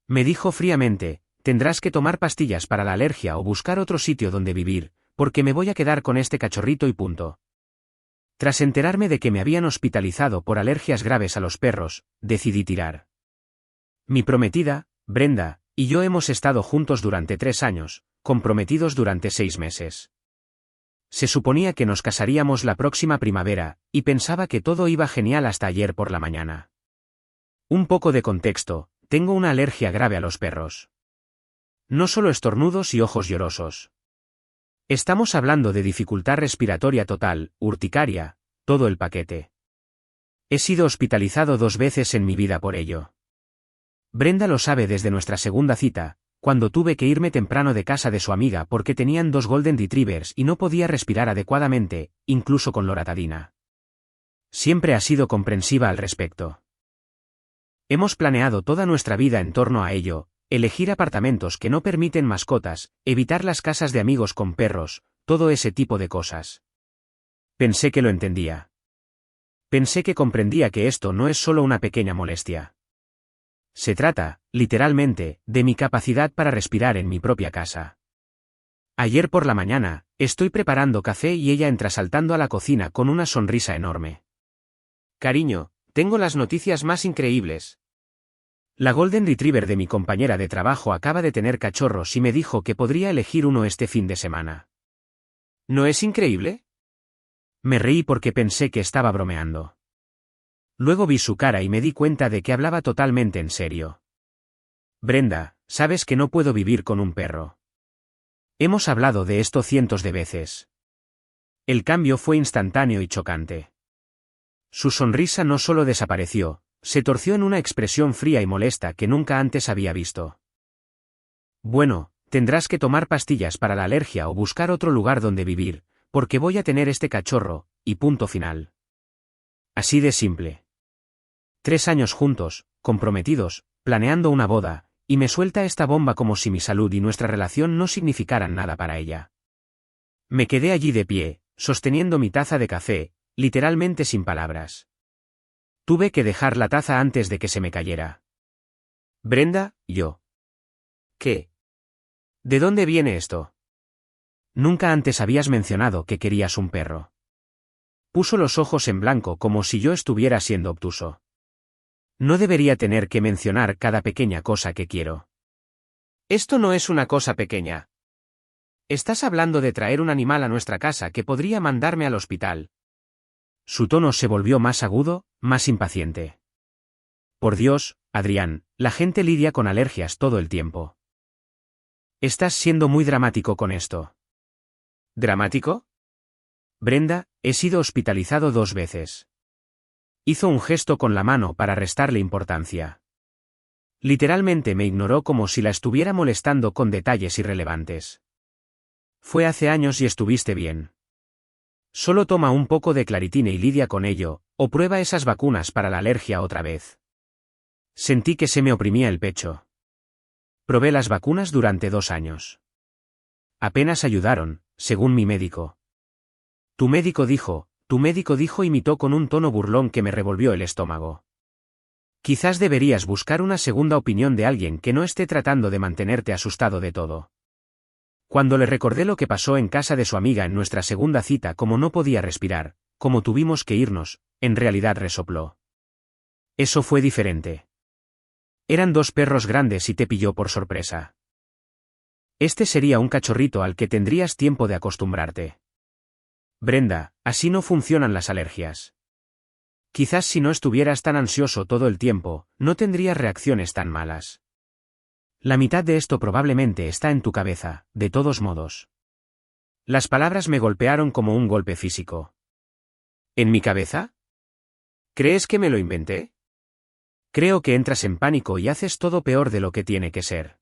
Me dijo fríamente, tendrás que tomar pastillas para la alergia o buscar otro sitio donde vivir, porque me voy a quedar con este cachorrito y punto. Tras enterarme de que me habían hospitalizado por alergias graves a los perros, decidí tirar. Mi prometida, Brenda, y yo hemos estado juntos durante 3 años, comprometidos durante 6 meses. Se suponía que nos casaríamos la próxima primavera, y pensaba que todo iba genial hasta ayer por la mañana. Un poco de contexto, tengo una alergia grave a los perros. No solo estornudos y ojos llorosos. Estamos hablando de dificultad respiratoria total, urticaria, todo el paquete. He sido hospitalizado 2 veces en mi vida por ello. Brenda lo sabe desde nuestra segunda cita, cuando tuve que irme temprano de casa de su amiga porque tenían 2 Golden Retrievers y no podía respirar adecuadamente, incluso con loratadina. Siempre ha sido comprensiva al respecto. Hemos planeado toda nuestra vida en torno a ello, elegir apartamentos que no permiten mascotas, evitar las casas de amigos con perros, todo ese tipo de cosas. Pensé que lo entendía. Pensé que comprendía que esto no es solo una pequeña molestia. Se trata, literalmente, de mi capacidad para respirar en mi propia casa. Ayer por la mañana, estoy preparando café y ella entra saltando a la cocina con una sonrisa enorme. Cariño, tengo las noticias más increíbles. La Golden Retriever de mi compañera de trabajo acaba de tener cachorros y me dijo que podría elegir uno este fin de semana. ¿No es increíble? Me reí porque pensé que estaba bromeando. Luego vi su cara y me di cuenta de que hablaba totalmente en serio. Brenda, sabes que no puedo vivir con un perro. Hemos hablado de esto cientos de veces. El cambio fue instantáneo y chocante. Su sonrisa no solo desapareció, se torció en una expresión fría y molesta que nunca antes había visto. Bueno, tendrás que tomar pastillas para la alergia o buscar otro lugar donde vivir, porque voy a tener este cachorro, y punto final. Así de simple. 3 años juntos, comprometidos, planeando una boda, y me suelta esta bomba como si mi salud y nuestra relación no significaran nada para ella. Me quedé allí de pie, sosteniendo mi taza de café, literalmente sin palabras. Tuve que dejar la taza antes de que se me cayera. Brenda, yo. ¿Qué? ¿De dónde viene esto? Nunca antes habías mencionado que querías un perro. Puso los ojos en blanco como si yo estuviera siendo obtuso. No debería tener que mencionar cada pequeña cosa que quiero. Esto no es una cosa pequeña. Estás hablando de traer un animal a nuestra casa que podría mandarme al hospital. Su tono se volvió más agudo, más impaciente. Por Dios, Adrián, la gente lidia con alergias todo el tiempo. Estás siendo muy dramático con esto. ¿Dramático? Brenda, he sido hospitalizado 2 veces. Hizo un gesto con la mano para restarle importancia. Literalmente me ignoró como si la estuviera molestando con detalles irrelevantes. Fue hace años y estuviste bien. Solo toma un poco de Claritine y lidia con ello, o prueba esas vacunas para la alergia otra vez. Sentí que se me oprimía el pecho. Probé las vacunas durante 2 años. Apenas ayudaron, según mi médico. Tu médico dijo, imitó con un tono burlón que me revolvió el estómago. Quizás deberías buscar una segunda opinión de alguien que no esté tratando de mantenerte asustado de todo. Cuando le recordé lo que pasó en casa de su amiga en nuestra segunda cita, como no podía respirar, como tuvimos que irnos, en realidad resopló. Eso fue diferente. Eran 2 perros grandes y te pilló por sorpresa. Este sería un cachorrito al que tendrías tiempo de acostumbrarte. Brenda, así no funcionan las alergias. Quizás si no estuvieras tan ansioso todo el tiempo, no tendrías reacciones tan malas. La mitad de esto probablemente está en tu cabeza, de todos modos. Las palabras me golpearon como un golpe físico. ¿En mi cabeza? ¿Crees que me lo inventé? Creo que entras en pánico y haces todo peor de lo que tiene que ser.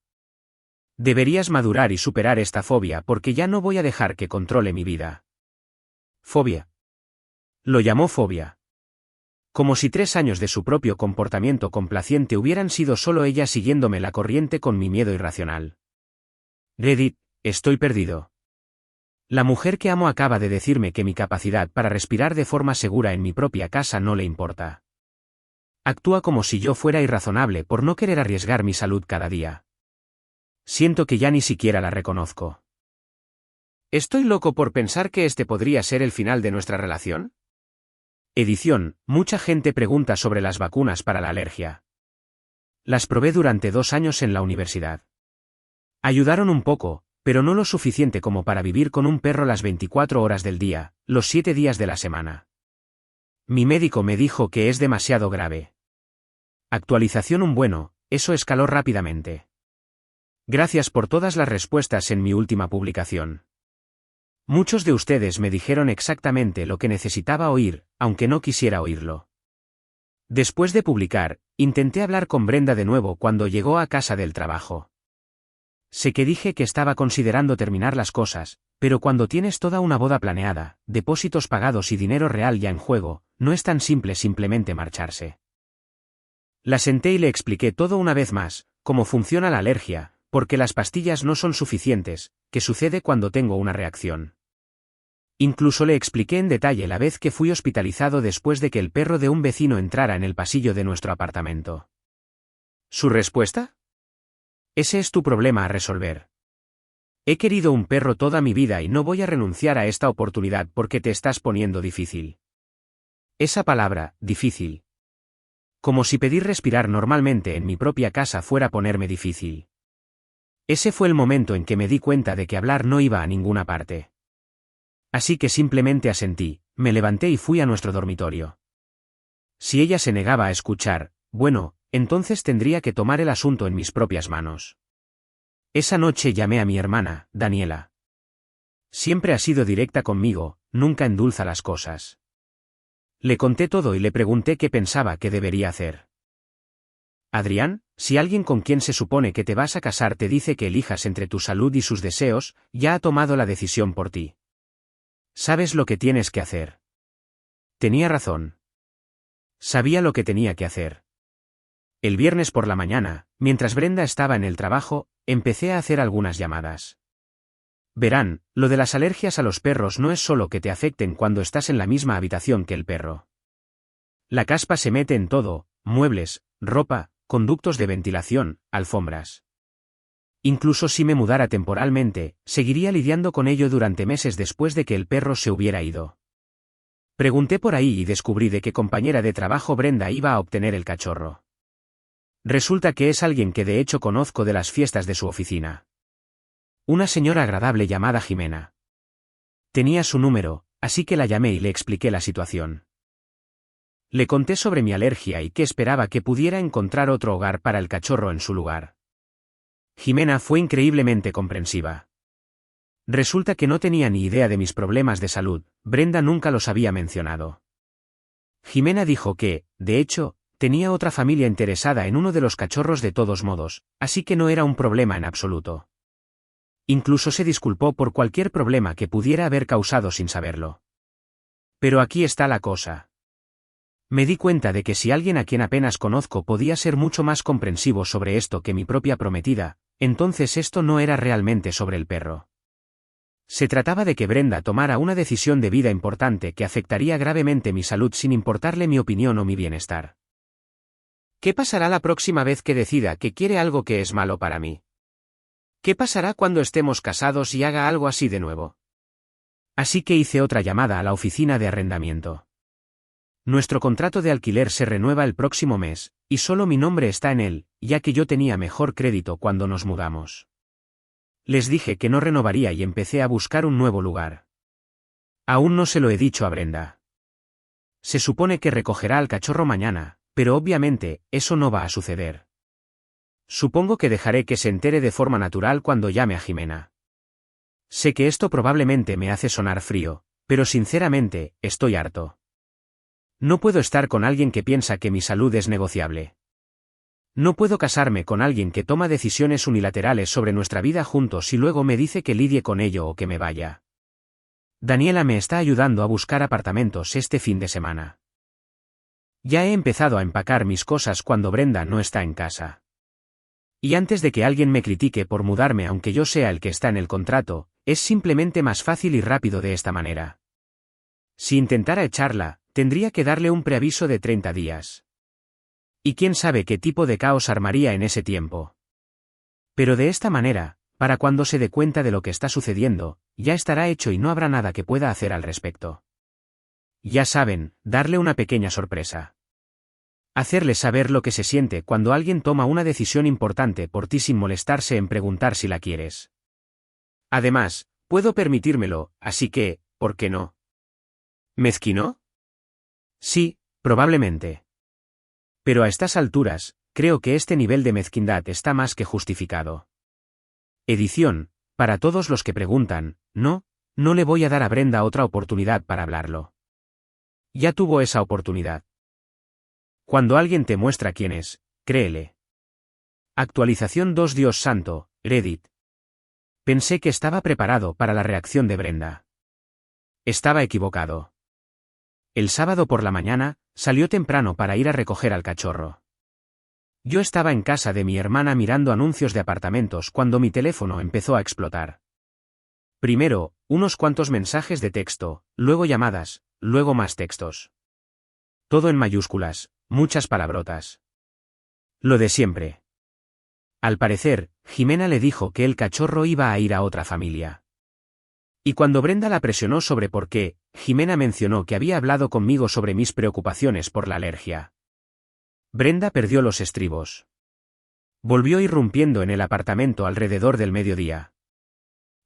Deberías madurar y superar esta fobia porque ya no voy a dejar que controle mi vida. Fobia. Lo llamó fobia. Como si 3 años de su propio comportamiento complaciente hubieran sido solo ella siguiéndome la corriente con mi miedo irracional. Reddit, estoy perdido. La mujer que amo acaba de decirme que mi capacidad para respirar de forma segura en mi propia casa no le importa. Actúa como si yo fuera irrazonable por no querer arriesgar mi salud cada día. Siento que ya ni siquiera la reconozco. ¿Estoy loco por pensar que este podría ser el final de nuestra relación? Edición, mucha gente pregunta sobre las vacunas para la alergia. Las probé durante 2 años en la universidad. Ayudaron un poco, pero no lo suficiente como para vivir con un perro las 24 horas del día, los 7 días de la semana. Mi médico me dijo que es demasiado grave. Actualización bueno, eso escaló rápidamente. Gracias por todas las respuestas en mi última publicación. Muchos de ustedes me dijeron exactamente lo que necesitaba oír, aunque no quisiera oírlo. Después de publicar, intenté hablar con Brenda de nuevo cuando llegó a casa del trabajo. Sé que dije que estaba considerando terminar las cosas, pero cuando tienes toda una boda planeada, depósitos pagados y dinero real ya en juego, no es tan simple simplemente marcharse. La senté y le expliqué todo una vez más, cómo funciona la alergia, porque las pastillas no son suficientes, qué sucede cuando tengo una reacción. Incluso le expliqué en detalle la vez que fui hospitalizado después de que el perro de un vecino entrara en el pasillo de nuestro apartamento. ¿Su respuesta? Ese es tu problema a resolver. He querido un perro toda mi vida y no voy a renunciar a esta oportunidad porque te estás poniendo difícil. Esa palabra, difícil. Como si pedir respirar normalmente en mi propia casa fuera ponerme difícil. Ese fue el momento en que me di cuenta de que hablar no iba a ninguna parte. Así que simplemente asentí, me levanté y fui a nuestro dormitorio. Si ella se negaba a escuchar, bueno, entonces tendría que tomar el asunto en mis propias manos. Esa noche llamé a mi hermana, Daniela. Siempre ha sido directa conmigo, nunca endulza las cosas. Le conté todo y le pregunté qué pensaba que debería hacer. Adrián, si alguien con quien se supone que te vas a casar te dice que elijas entre tu salud y sus deseos, ya ha tomado la decisión por ti. ¿Sabes lo que tienes que hacer? Tenía razón. Sabía lo que tenía que hacer. El viernes por la mañana, mientras Brenda estaba en el trabajo, empecé a hacer algunas llamadas. Verán, lo de las alergias a los perros no es solo que te afecten cuando estás en la misma habitación que el perro. La caspa se mete en todo, muebles, ropa, conductos de ventilación, alfombras. Incluso si me mudara temporalmente, seguiría lidiando con ello durante meses después de que el perro se hubiera ido. Pregunté por ahí y descubrí de qué compañera de trabajo Brenda iba a obtener el cachorro. Resulta que es alguien que de hecho conozco de las fiestas de su oficina. Una señora agradable llamada Jimena. Tenía su número, así que la llamé y le expliqué la situación. Le conté sobre mi alergia y que esperaba que pudiera encontrar otro hogar para el cachorro en su lugar. Jimena fue increíblemente comprensiva. Resulta que no tenía ni idea de mis problemas de salud, Brenda nunca los había mencionado. Jimena dijo que, de hecho, tenía otra familia interesada en uno de los cachorros de todos modos, así que no era un problema en absoluto. Incluso se disculpó por cualquier problema que pudiera haber causado sin saberlo. Pero aquí está la cosa. Me di cuenta de que si alguien a quien apenas conozco podía ser mucho más comprensivo sobre esto que mi propia prometida, entonces esto no era realmente sobre el perro. Se trataba de que Brenda tomara una decisión de vida importante que afectaría gravemente mi salud sin importarle mi opinión o mi bienestar. ¿Qué pasará la próxima vez que decida que quiere algo que es malo para mí? ¿Qué pasará cuando estemos casados y haga algo así de nuevo? Así que hice otra llamada a la oficina de arrendamiento. Nuestro contrato de alquiler se renueva el próximo mes, y solo mi nombre está en él, ya que yo tenía mejor crédito cuando nos mudamos. Les dije que no renovaría y empecé a buscar un nuevo lugar. Aún no se lo he dicho a Brenda. Se supone que recogerá al cachorro mañana, pero obviamente, eso no va a suceder. Supongo que dejaré que se entere de forma natural cuando llame a Jimena. Sé que esto probablemente me hace sonar frío, pero sinceramente, estoy harto. No puedo estar con alguien que piensa que mi salud es negociable. No puedo casarme con alguien que toma decisiones unilaterales sobre nuestra vida juntos y luego me dice que lidie con ello o que me vaya. Daniela me está ayudando a buscar apartamentos este fin de semana. Ya he empezado a empacar mis cosas cuando Brenda no está en casa. Y antes de que alguien me critique por mudarme aunque yo sea el que está en el contrato, es simplemente más fácil y rápido de esta manera. Si intentara echarla, tendría que darle un preaviso de 30 días. Y quién sabe qué tipo de caos armaría en ese tiempo. Pero de esta manera, para cuando se dé cuenta de lo que está sucediendo, ya estará hecho y no habrá nada que pueda hacer al respecto. Ya saben, darle una pequeña sorpresa. Hacerle saber lo que se siente cuando alguien toma una decisión importante por ti sin molestarse en preguntar si la quieres. Además, puedo permitírmelo, así que, ¿por qué no? ¿Mezquino? Sí, probablemente. Pero a estas alturas, creo que este nivel de mezquindad está más que justificado. Edición, para todos los que preguntan, no le voy a dar a Brenda otra oportunidad para hablarlo. Ya tuvo esa oportunidad. Cuando alguien te muestra quién es, créele. Actualización 2 Dios santo, Reddit. Pensé que estaba preparado para la reacción de Brenda. Estaba equivocado. El sábado por la mañana, salió temprano para ir a recoger al cachorro. Yo estaba en casa de mi hermana mirando anuncios de apartamentos cuando mi teléfono empezó a explotar. Primero, unos cuantos mensajes de texto, luego llamadas, luego más textos. Todo en mayúsculas, muchas palabrotas. Lo de siempre. Al parecer, Jimena le dijo que el cachorro iba a ir a otra familia. Y cuando Brenda la presionó sobre por qué, Jimena mencionó que había hablado conmigo sobre mis preocupaciones por la alergia. Brenda perdió los estribos. Volvió irrumpiendo en el apartamento alrededor del mediodía.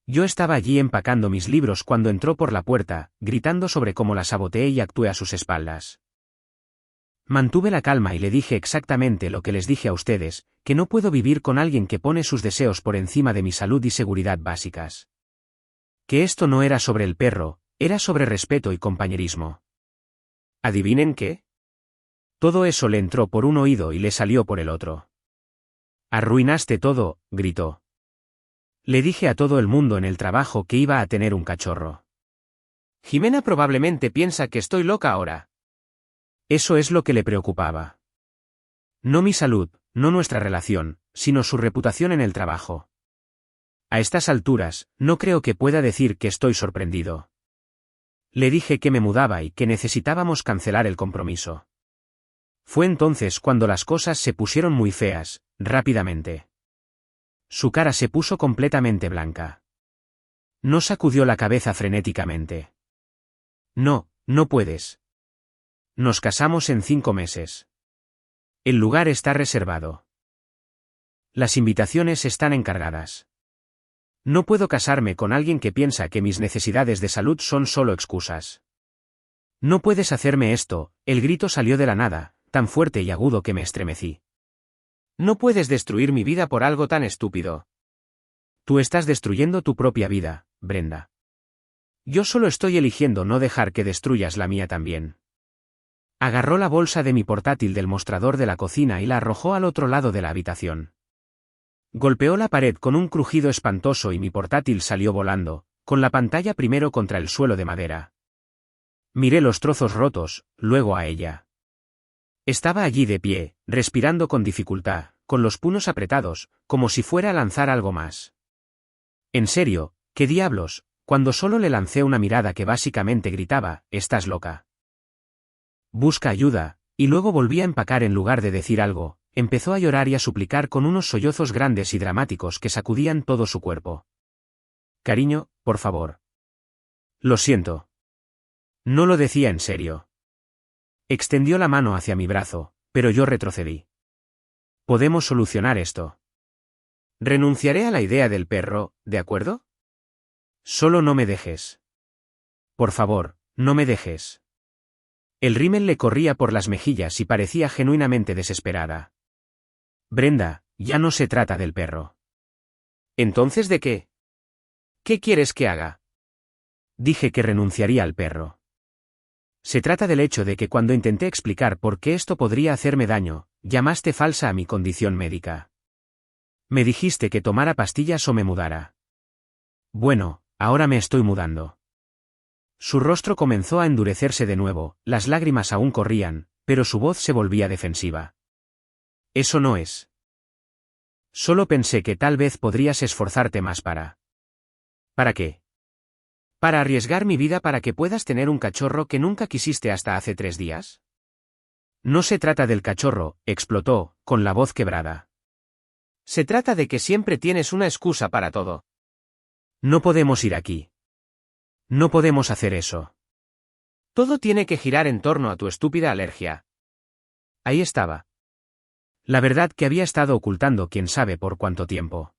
Yo estaba allí empacando mis libros cuando entró por la puerta, gritando sobre cómo la saboteé y actué a sus espaldas. Mantuve la calma y le dije exactamente lo que les dije a ustedes, que no puedo vivir con alguien que pone sus deseos por encima de mi salud y seguridad básicas. Que esto no era sobre el perro, era sobre respeto y compañerismo. ¿Adivinen qué? Todo eso le entró por un oído y le salió por el otro. Arruinaste todo, gritó. Le dije a todo el mundo en el trabajo que iba a tener un cachorro. Jimena probablemente piensa que estoy loca ahora. Eso es lo que le preocupaba. No mi salud, no nuestra relación, sino su reputación en el trabajo. A estas alturas, no creo que pueda decir que estoy sorprendido. Le dije que me mudaba y que necesitábamos cancelar el compromiso. Fue entonces cuando las cosas se pusieron muy feas, rápidamente. Su cara se puso completamente blanca. No sacudió la cabeza frenéticamente. No puedes. Nos casamos en 5 meses. El lugar está reservado. Las invitaciones están encargadas. No puedo casarme con alguien que piensa que mis necesidades de salud son solo excusas. No puedes hacerme esto, el grito salió de la nada, tan fuerte y agudo que me estremecí. No puedes destruir mi vida por algo tan estúpido. Tú estás destruyendo tu propia vida, Brenda. Yo solo estoy eligiendo no dejar que destruyas la mía también. Agarró la bolsa de mi portátil del mostrador de la cocina y la arrojó al otro lado de la habitación. Golpeó la pared con un crujido espantoso y mi portátil salió volando, con la pantalla primero contra el suelo de madera. Miré los trozos rotos, luego a ella. Estaba allí de pie, respirando con dificultad, con los puños apretados, como si fuera a lanzar algo más. En serio, ¿qué diablos? Cuando solo le lancé una mirada que básicamente gritaba, «¿Estás loca? Busca ayuda», y luego volví a empacar en lugar de decir algo, empezó a llorar y a suplicar con unos sollozos grandes y dramáticos que sacudían todo su cuerpo. «Cariño, por favor». «Lo siento». No lo decía en serio. Extendió la mano hacia mi brazo, pero yo retrocedí. «Podemos solucionar esto. Renunciaré a la idea del perro, ¿de acuerdo? Solo no me dejes. Por favor, no me dejes». El rímel le corría por las mejillas y parecía genuinamente desesperada. «Brenda, ya no se trata del perro». «¿Entonces de qué? ¿Qué quieres que haga?» Dije que renunciaría al perro. Se trata del hecho de que cuando intenté explicar por qué esto podría hacerme daño, llamaste falsa a mi condición médica. Me dijiste que tomara pastillas o me mudara. Bueno, ahora me estoy mudando. Su rostro comenzó a endurecerse de nuevo, las lágrimas aún corrían, pero su voz se volvía defensiva. Eso no es. Solo pensé que tal vez podrías esforzarte más para... ¿Para qué? ¿Para arriesgar mi vida para que puedas tener un cachorro que nunca quisiste hasta hace 3 días? No se trata del cachorro, explotó, con la voz quebrada. Se trata de que siempre tienes una excusa para todo. No podemos ir aquí. No podemos hacer eso. Todo tiene que girar en torno a tu estúpida alergia. Ahí estaba. La verdad que había estado ocultando quién sabe por cuánto tiempo.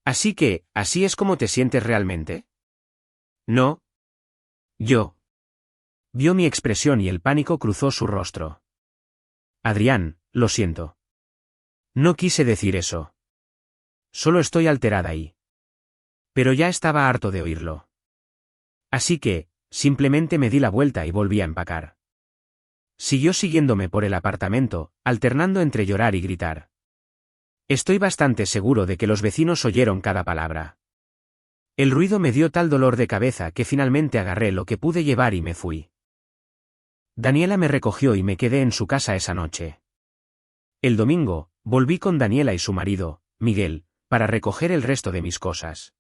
Así que, ¿así es como te sientes realmente? No. Yo. Vio mi expresión y el pánico cruzó su rostro. Adrián, lo siento. No quise decir eso. Solo estoy alterada y... Pero ya estaba harto de oírlo. Así que, simplemente me di la vuelta y volví a empacar. Siguió siguiéndome por el apartamento, alternando entre llorar y gritar. Estoy bastante seguro de que los vecinos oyeron cada palabra. El ruido me dio tal dolor de cabeza que finalmente agarré lo que pude llevar y me fui. Daniela me recogió y me quedé en su casa esa noche. El domingo, volví con Daniela y su marido, Miguel, para recoger el resto de mis cosas.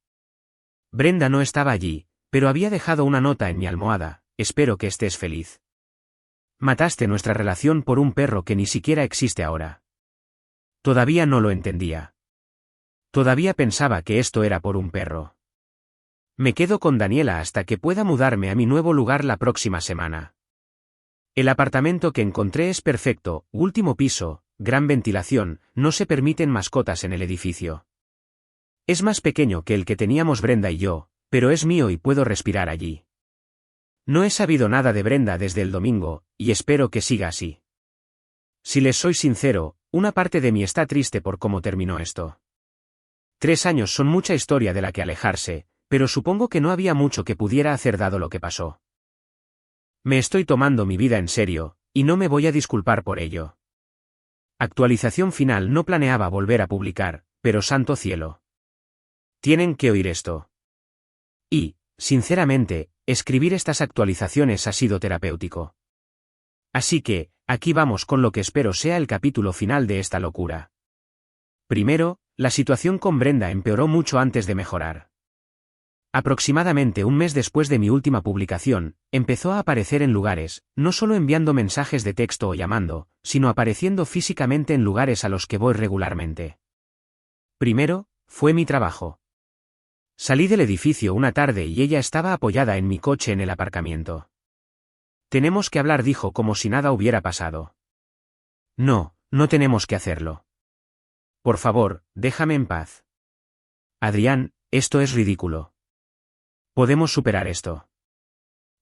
Brenda no estaba allí, pero había dejado una nota en mi almohada: espero que estés feliz. Mataste nuestra relación por un perro que ni siquiera existe ahora. Todavía no lo entendía. Todavía pensaba que esto era por un perro. Me quedo con Daniela hasta que pueda mudarme a mi nuevo lugar la próxima semana. El apartamento que encontré es perfecto, último piso, gran ventilación, no se permiten mascotas en el edificio. Es más pequeño que el que teníamos Brenda y yo, pero es mío y puedo respirar allí. No he sabido nada de Brenda desde el domingo, y espero que siga así. Si les soy sincero, una parte de mí está triste por cómo terminó esto. 3 años son mucha historia de la que alejarse, pero supongo que no había mucho que pudiera hacer dado lo que pasó. Me estoy tomando mi vida en serio, y no me voy a disculpar por ello. Actualización final: no planeaba volver a publicar, pero santo cielo. Tienen que oír esto. Y, sinceramente, escribir estas actualizaciones ha sido terapéutico. Así que, aquí vamos con lo que espero sea el capítulo final de esta locura. Primero, la situación con Brenda empeoró mucho antes de mejorar. Aproximadamente un mes después de mi última publicación, empezó a aparecer en lugares, no solo enviando mensajes de texto o llamando, sino apareciendo físicamente en lugares a los que voy regularmente. Primero, fue mi trabajo. Salí del edificio una tarde y ella estaba apoyada en mi coche en el aparcamiento. Tenemos que hablar, dijo como si nada hubiera pasado. No, no tenemos que hacerlo. Por favor, déjame en paz. Adrián, esto es ridículo. Podemos superar esto.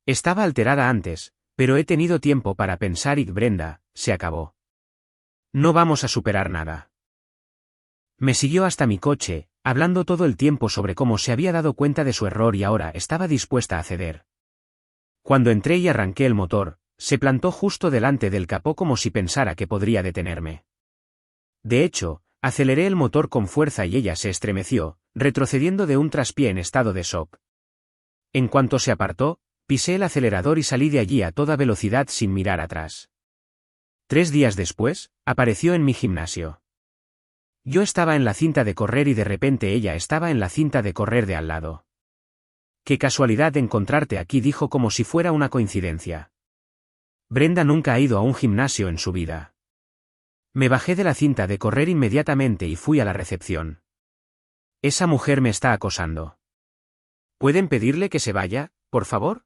Estaba alterada antes, pero he tenido tiempo para pensar y Brenda, se acabó. No vamos a superar nada. Me siguió hasta mi coche, hablando todo el tiempo sobre cómo se había dado cuenta de su error y ahora estaba dispuesta a ceder. Cuando entré y arranqué el motor, se plantó justo delante del capó como si pensara que podría detenerme. De hecho, aceleré el motor con fuerza y ella se estremeció, retrocediendo de un traspié en estado de shock. En cuanto se apartó, pisé el acelerador y salí de allí a toda velocidad sin mirar atrás. 3 días después, apareció en mi gimnasio. Yo estaba en la cinta de correr y de repente ella estaba en la cinta de correr de al lado. Qué casualidad encontrarte aquí, dijo como si fuera una coincidencia. Brenda nunca ha ido a un gimnasio en su vida. Me bajé de la cinta de correr inmediatamente y fui a la recepción. Esa mujer me está acosando. ¿Pueden pedirle que se vaya, por favor?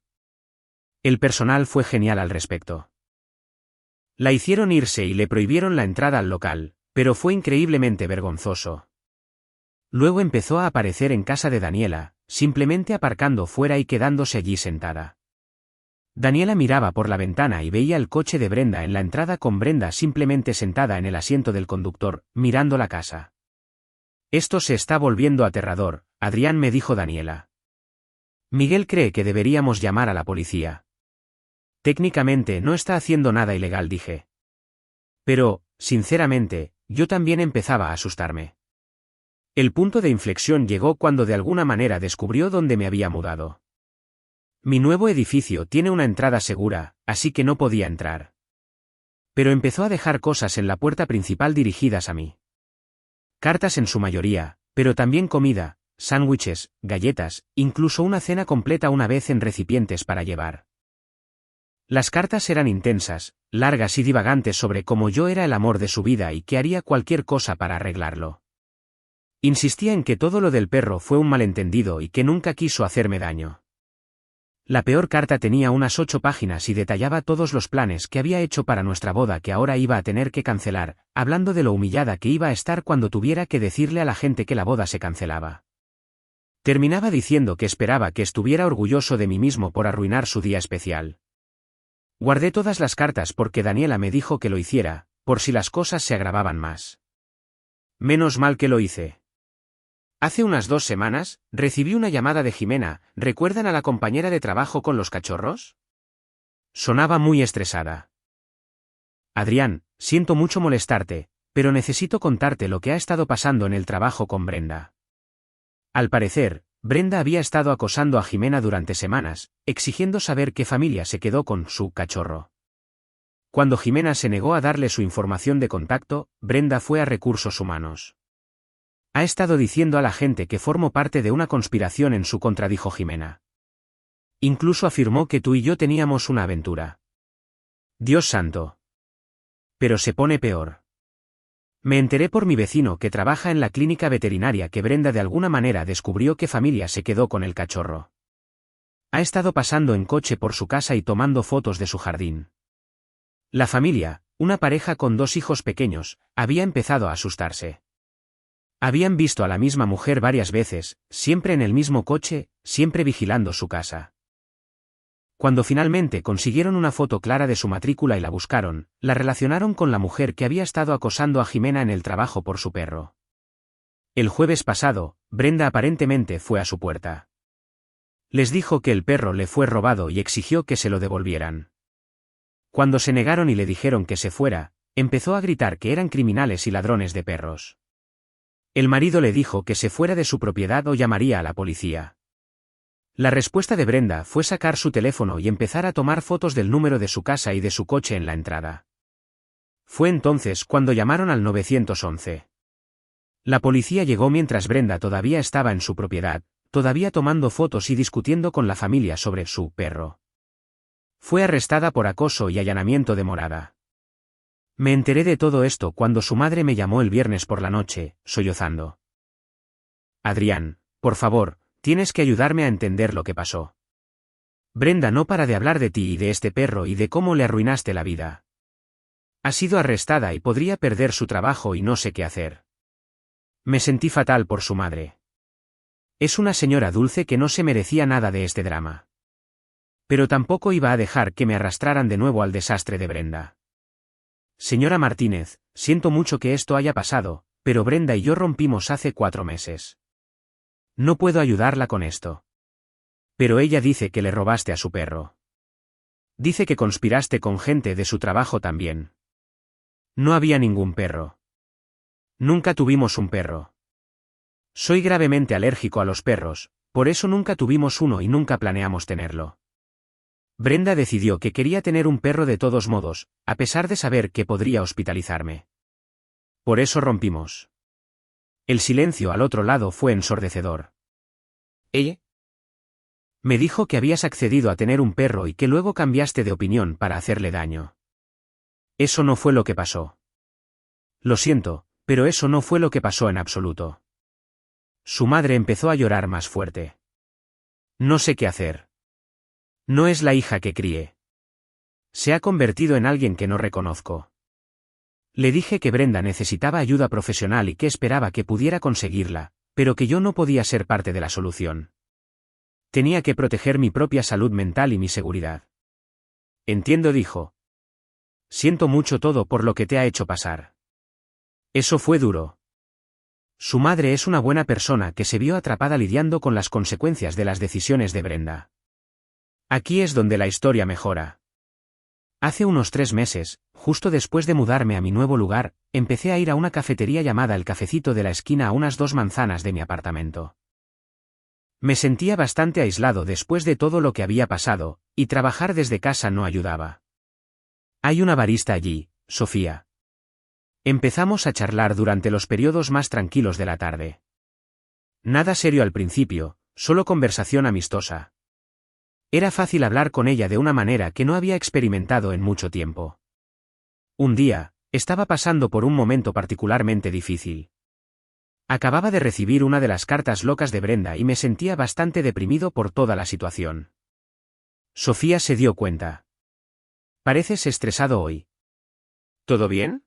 El personal fue genial al respecto. La hicieron irse y le prohibieron la entrada al local, pero fue increíblemente vergonzoso. Luego empezó a aparecer en casa de Daniela, simplemente aparcando fuera y quedándose allí sentada. Daniela miraba por la ventana y veía el coche de Brenda en la entrada con Brenda simplemente sentada en el asiento del conductor, mirando la casa. Esto se está volviendo aterrador, Adrián, me dijo Daniela. Miguel cree que deberíamos llamar a la policía. Técnicamente no está haciendo nada ilegal, dije. Pero, sinceramente, yo también empezaba a asustarme. El punto de inflexión llegó cuando de alguna manera descubrió dónde me había mudado. Mi nuevo edificio tiene una entrada segura, así que no podía entrar. Pero empezó a dejar cosas en la puerta principal dirigidas a mí. Cartas en su mayoría, pero también comida, sándwiches, galletas, incluso una cena completa una vez en recipientes para llevar. Las cartas eran intensas, largas y divagantes sobre cómo yo era el amor de su vida y que haría cualquier cosa para arreglarlo. Insistía en que todo lo del perro fue un malentendido y que nunca quiso hacerme daño. La peor carta tenía unas 8 páginas y detallaba todos los planes que había hecho para nuestra boda que ahora iba a tener que cancelar, hablando de lo humillada que iba a estar cuando tuviera que decirle a la gente que la boda se cancelaba. Terminaba diciendo que esperaba que estuviera orgulloso de mí mismo por arruinar su día especial. Guardé todas las cartas porque Daniela me dijo que lo hiciera, por si las cosas se agravaban más. Menos mal que lo hice. Hace unas 2 semanas, recibí una llamada de Jimena. ¿Recuerdan a la compañera de trabajo con los cachorros? Sonaba muy estresada. Adrián, siento mucho molestarte, pero necesito contarte lo que ha estado pasando en el trabajo con Brenda. Al parecer, Brenda había estado acosando a Jimena durante semanas, exigiendo saber qué familia se quedó con su cachorro. Cuando Jimena se negó a darle su información de contacto, Brenda fue a Recursos Humanos. Ha estado diciendo a la gente que formo parte de una conspiración en su contra, dijo Jimena. Incluso afirmó que tú y yo teníamos una aventura. Dios santo. Pero se pone peor. Me enteré por mi vecino que trabaja en la clínica veterinaria que Brenda de alguna manera descubrió qué familia se quedó con el cachorro. Ha estado pasando en coche por su casa y tomando fotos de su jardín. La familia, una pareja con 2 hijos pequeños, había empezado a asustarse. Habían visto a la misma mujer varias veces, siempre en el mismo coche, siempre vigilando su casa. Cuando finalmente consiguieron una foto clara de su matrícula y la buscaron, la relacionaron con la mujer que había estado acosando a Jimena en el trabajo por su perro. El jueves pasado, Brenda aparentemente fue a su puerta. Les dijo que el perro le fue robado y exigió que se lo devolvieran. Cuando se negaron y le dijeron que se fuera, empezó a gritar que eran criminales y ladrones de perros. El marido le dijo que se fuera de su propiedad o llamaría a la policía. La respuesta de Brenda fue sacar su teléfono y empezar a tomar fotos del número de su casa y de su coche en la entrada. Fue entonces cuando llamaron al 911. La policía llegó mientras Brenda todavía estaba en su propiedad, todavía tomando fotos y discutiendo con la familia sobre su perro. Fue arrestada por acoso y allanamiento de morada. Me enteré de todo esto cuando su madre me llamó el viernes por la noche, sollozando. Adrián, por favor, tienes que ayudarme a entender lo que pasó. Brenda no para de hablar de ti y de este perro y de cómo le arruinaste la vida. Ha sido arrestada y podría perder su trabajo y no sé qué hacer. Me sentí fatal por su madre. Es una señora dulce que no se merecía nada de este drama. Pero tampoco iba a dejar que me arrastraran de nuevo al desastre de Brenda. Señora Martínez, siento mucho que esto haya pasado, pero Brenda y yo rompimos hace 4 meses. No puedo ayudarla con esto. Pero ella dice que le robaste a su perro. Dice que conspiraste con gente de su trabajo también. No había ningún perro. Nunca tuvimos un perro. Soy gravemente alérgico a los perros, por eso nunca tuvimos uno y nunca planeamos tenerlo. Brenda decidió que quería tener un perro de todos modos, a pesar de saber que podría hospitalizarme. Por eso rompimos. El silencio al otro lado fue ensordecedor. ¿Ella? Me dijo que habías accedido a tener un perro y que luego cambiaste de opinión para hacerle daño. Eso no fue lo que pasó. Lo siento, pero eso no fue lo que pasó en absoluto. Su madre empezó a llorar más fuerte. No sé qué hacer. No es la hija que crié. Se ha convertido en alguien que no reconozco. Le dije que Brenda necesitaba ayuda profesional y que esperaba que pudiera conseguirla, pero que yo no podía ser parte de la solución. Tenía que proteger mi propia salud mental y mi seguridad. Entiendo, dijo. Siento mucho todo por lo que te ha hecho pasar. Eso fue duro. Su madre es una buena persona que se vio atrapada lidiando con las consecuencias de las decisiones de Brenda. Aquí es donde la historia mejora. Hace unos 3 meses, justo después de mudarme a mi nuevo lugar, empecé a ir a una cafetería llamada El Cafecito de la esquina a unas 2 manzanas de mi apartamento. Me sentía bastante aislado después de todo lo que había pasado, y trabajar desde casa no ayudaba. Hay una barista allí, Sofía. Empezamos a charlar durante los periodos más tranquilos de la tarde. Nada serio al principio, solo conversación amistosa. Era fácil hablar con ella de una manera que no había experimentado en mucho tiempo. Un día, estaba pasando por un momento particularmente difícil. Acababa de recibir una de las cartas locas de Brenda y me sentía bastante deprimido por toda la situación. Sofía se dio cuenta. Pareces estresado hoy. ¿Todo bien?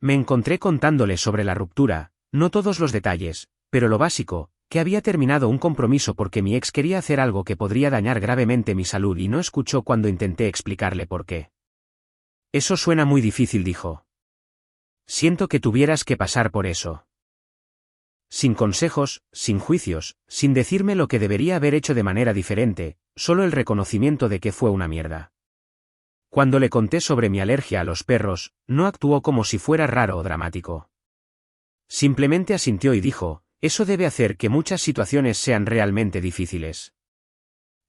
Me encontré contándole sobre la ruptura, no todos los detalles, pero lo básico, que había terminado un compromiso porque mi ex quería hacer algo que podría dañar gravemente mi salud y no escuchó cuando intenté explicarle por qué. Eso suena muy difícil, dijo. Siento que tuvieras que pasar por eso. Sin consejos, sin juicios, sin decirme lo que debería haber hecho de manera diferente, solo el reconocimiento de que fue una mierda. Cuando le conté sobre mi alergia a los perros, no actuó como si fuera raro o dramático. Simplemente asintió y dijo, eso debe hacer que muchas situaciones sean realmente difíciles.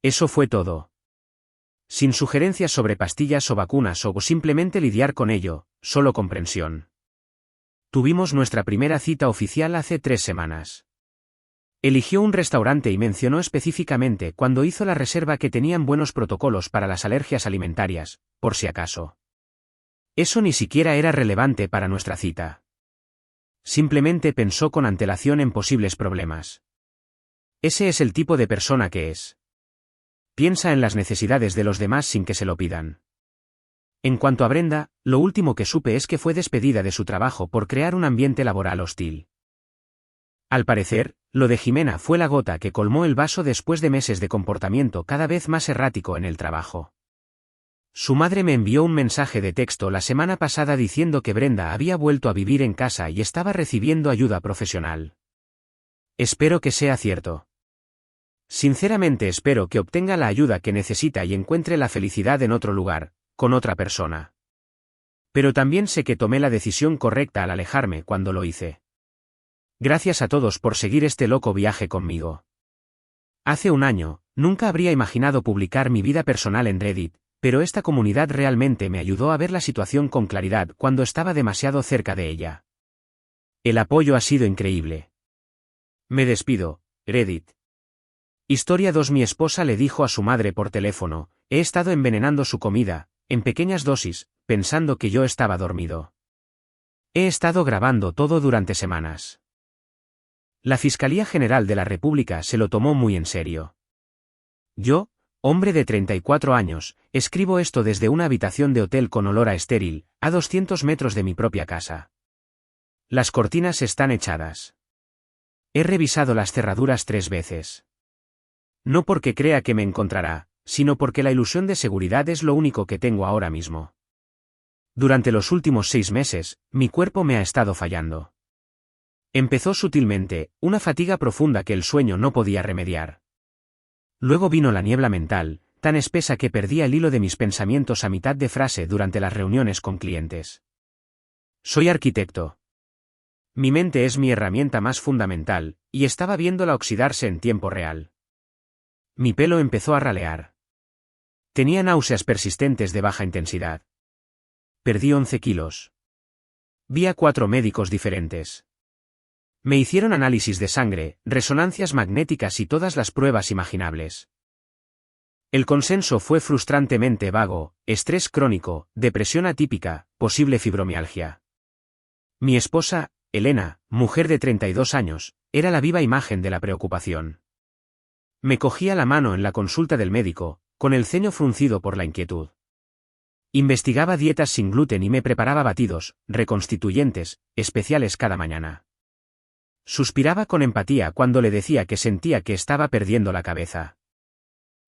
Eso fue todo. Sin sugerencias sobre pastillas o vacunas o simplemente lidiar con ello, solo comprensión. Tuvimos nuestra primera cita oficial hace 3 semanas. Eligió un restaurante y mencionó específicamente cuando hizo la reserva que tenían buenos protocolos para las alergias alimentarias, por si acaso. Eso ni siquiera era relevante para nuestra cita. Simplemente pensó con antelación en posibles problemas. Ese es el tipo de persona que es. Piensa en las necesidades de los demás sin que se lo pidan. En cuanto a Brenda, lo último que supe es que fue despedida de su trabajo por crear un ambiente laboral hostil. Al parecer, lo de Jimena fue la gota que colmó el vaso después de meses de comportamiento cada vez más errático en el trabajo. Su madre me envió un mensaje de texto la semana pasada diciendo que Brenda había vuelto a vivir en casa y estaba recibiendo ayuda profesional. Espero que sea cierto. Sinceramente espero que obtenga la ayuda que necesita y encuentre la felicidad en otro lugar, con otra persona. Pero también sé que tomé la decisión correcta al alejarme cuando lo hice. Gracias a todos por seguir este loco viaje conmigo. Hace un año, nunca habría imaginado publicar mi vida personal en Reddit, pero esta comunidad realmente me ayudó a ver la situación con claridad cuando estaba demasiado cerca de ella. El apoyo ha sido increíble. Me despido, Reddit. Historia 2. Mi esposa le dijo a su madre por teléfono, he estado envenenando su comida, en pequeñas dosis, pensando que yo estaba dormido. He estado grabando todo durante semanas. La Fiscalía General de la República se lo tomó muy en serio. Yo, hombre de 34 años, escribo esto desde una habitación de hotel con olor a estéril, a 200 metros de mi propia casa. Las cortinas están echadas. He revisado las cerraduras 3 veces. No porque crea que me encontrará, sino porque la ilusión de seguridad es lo único que tengo ahora mismo. Durante los últimos 6 meses, mi cuerpo me ha estado fallando. Empezó sutilmente, una fatiga profunda que el sueño no podía remediar. Luego vino la niebla mental, tan espesa que perdía el hilo de mis pensamientos a mitad de frase durante las reuniones con clientes. Soy arquitecto. Mi mente es mi herramienta más fundamental, y estaba viéndola oxidarse en tiempo real. Mi pelo empezó a ralear. Tenía náuseas persistentes de baja intensidad. Perdí 11 kilos. Vi a 4 médicos diferentes. Me hicieron análisis de sangre, resonancias magnéticas y todas las pruebas imaginables. El consenso fue frustrantemente vago, estrés crónico, depresión atípica, posible fibromialgia. Mi esposa, Elena, mujer de 32 años, era la viva imagen de la preocupación. Me cogía la mano en la consulta del médico, con el ceño fruncido por la inquietud. Investigaba dietas sin gluten y me preparaba batidos, reconstituyentes, especiales cada mañana. Suspiraba con empatía cuando le decía que sentía que estaba perdiendo la cabeza.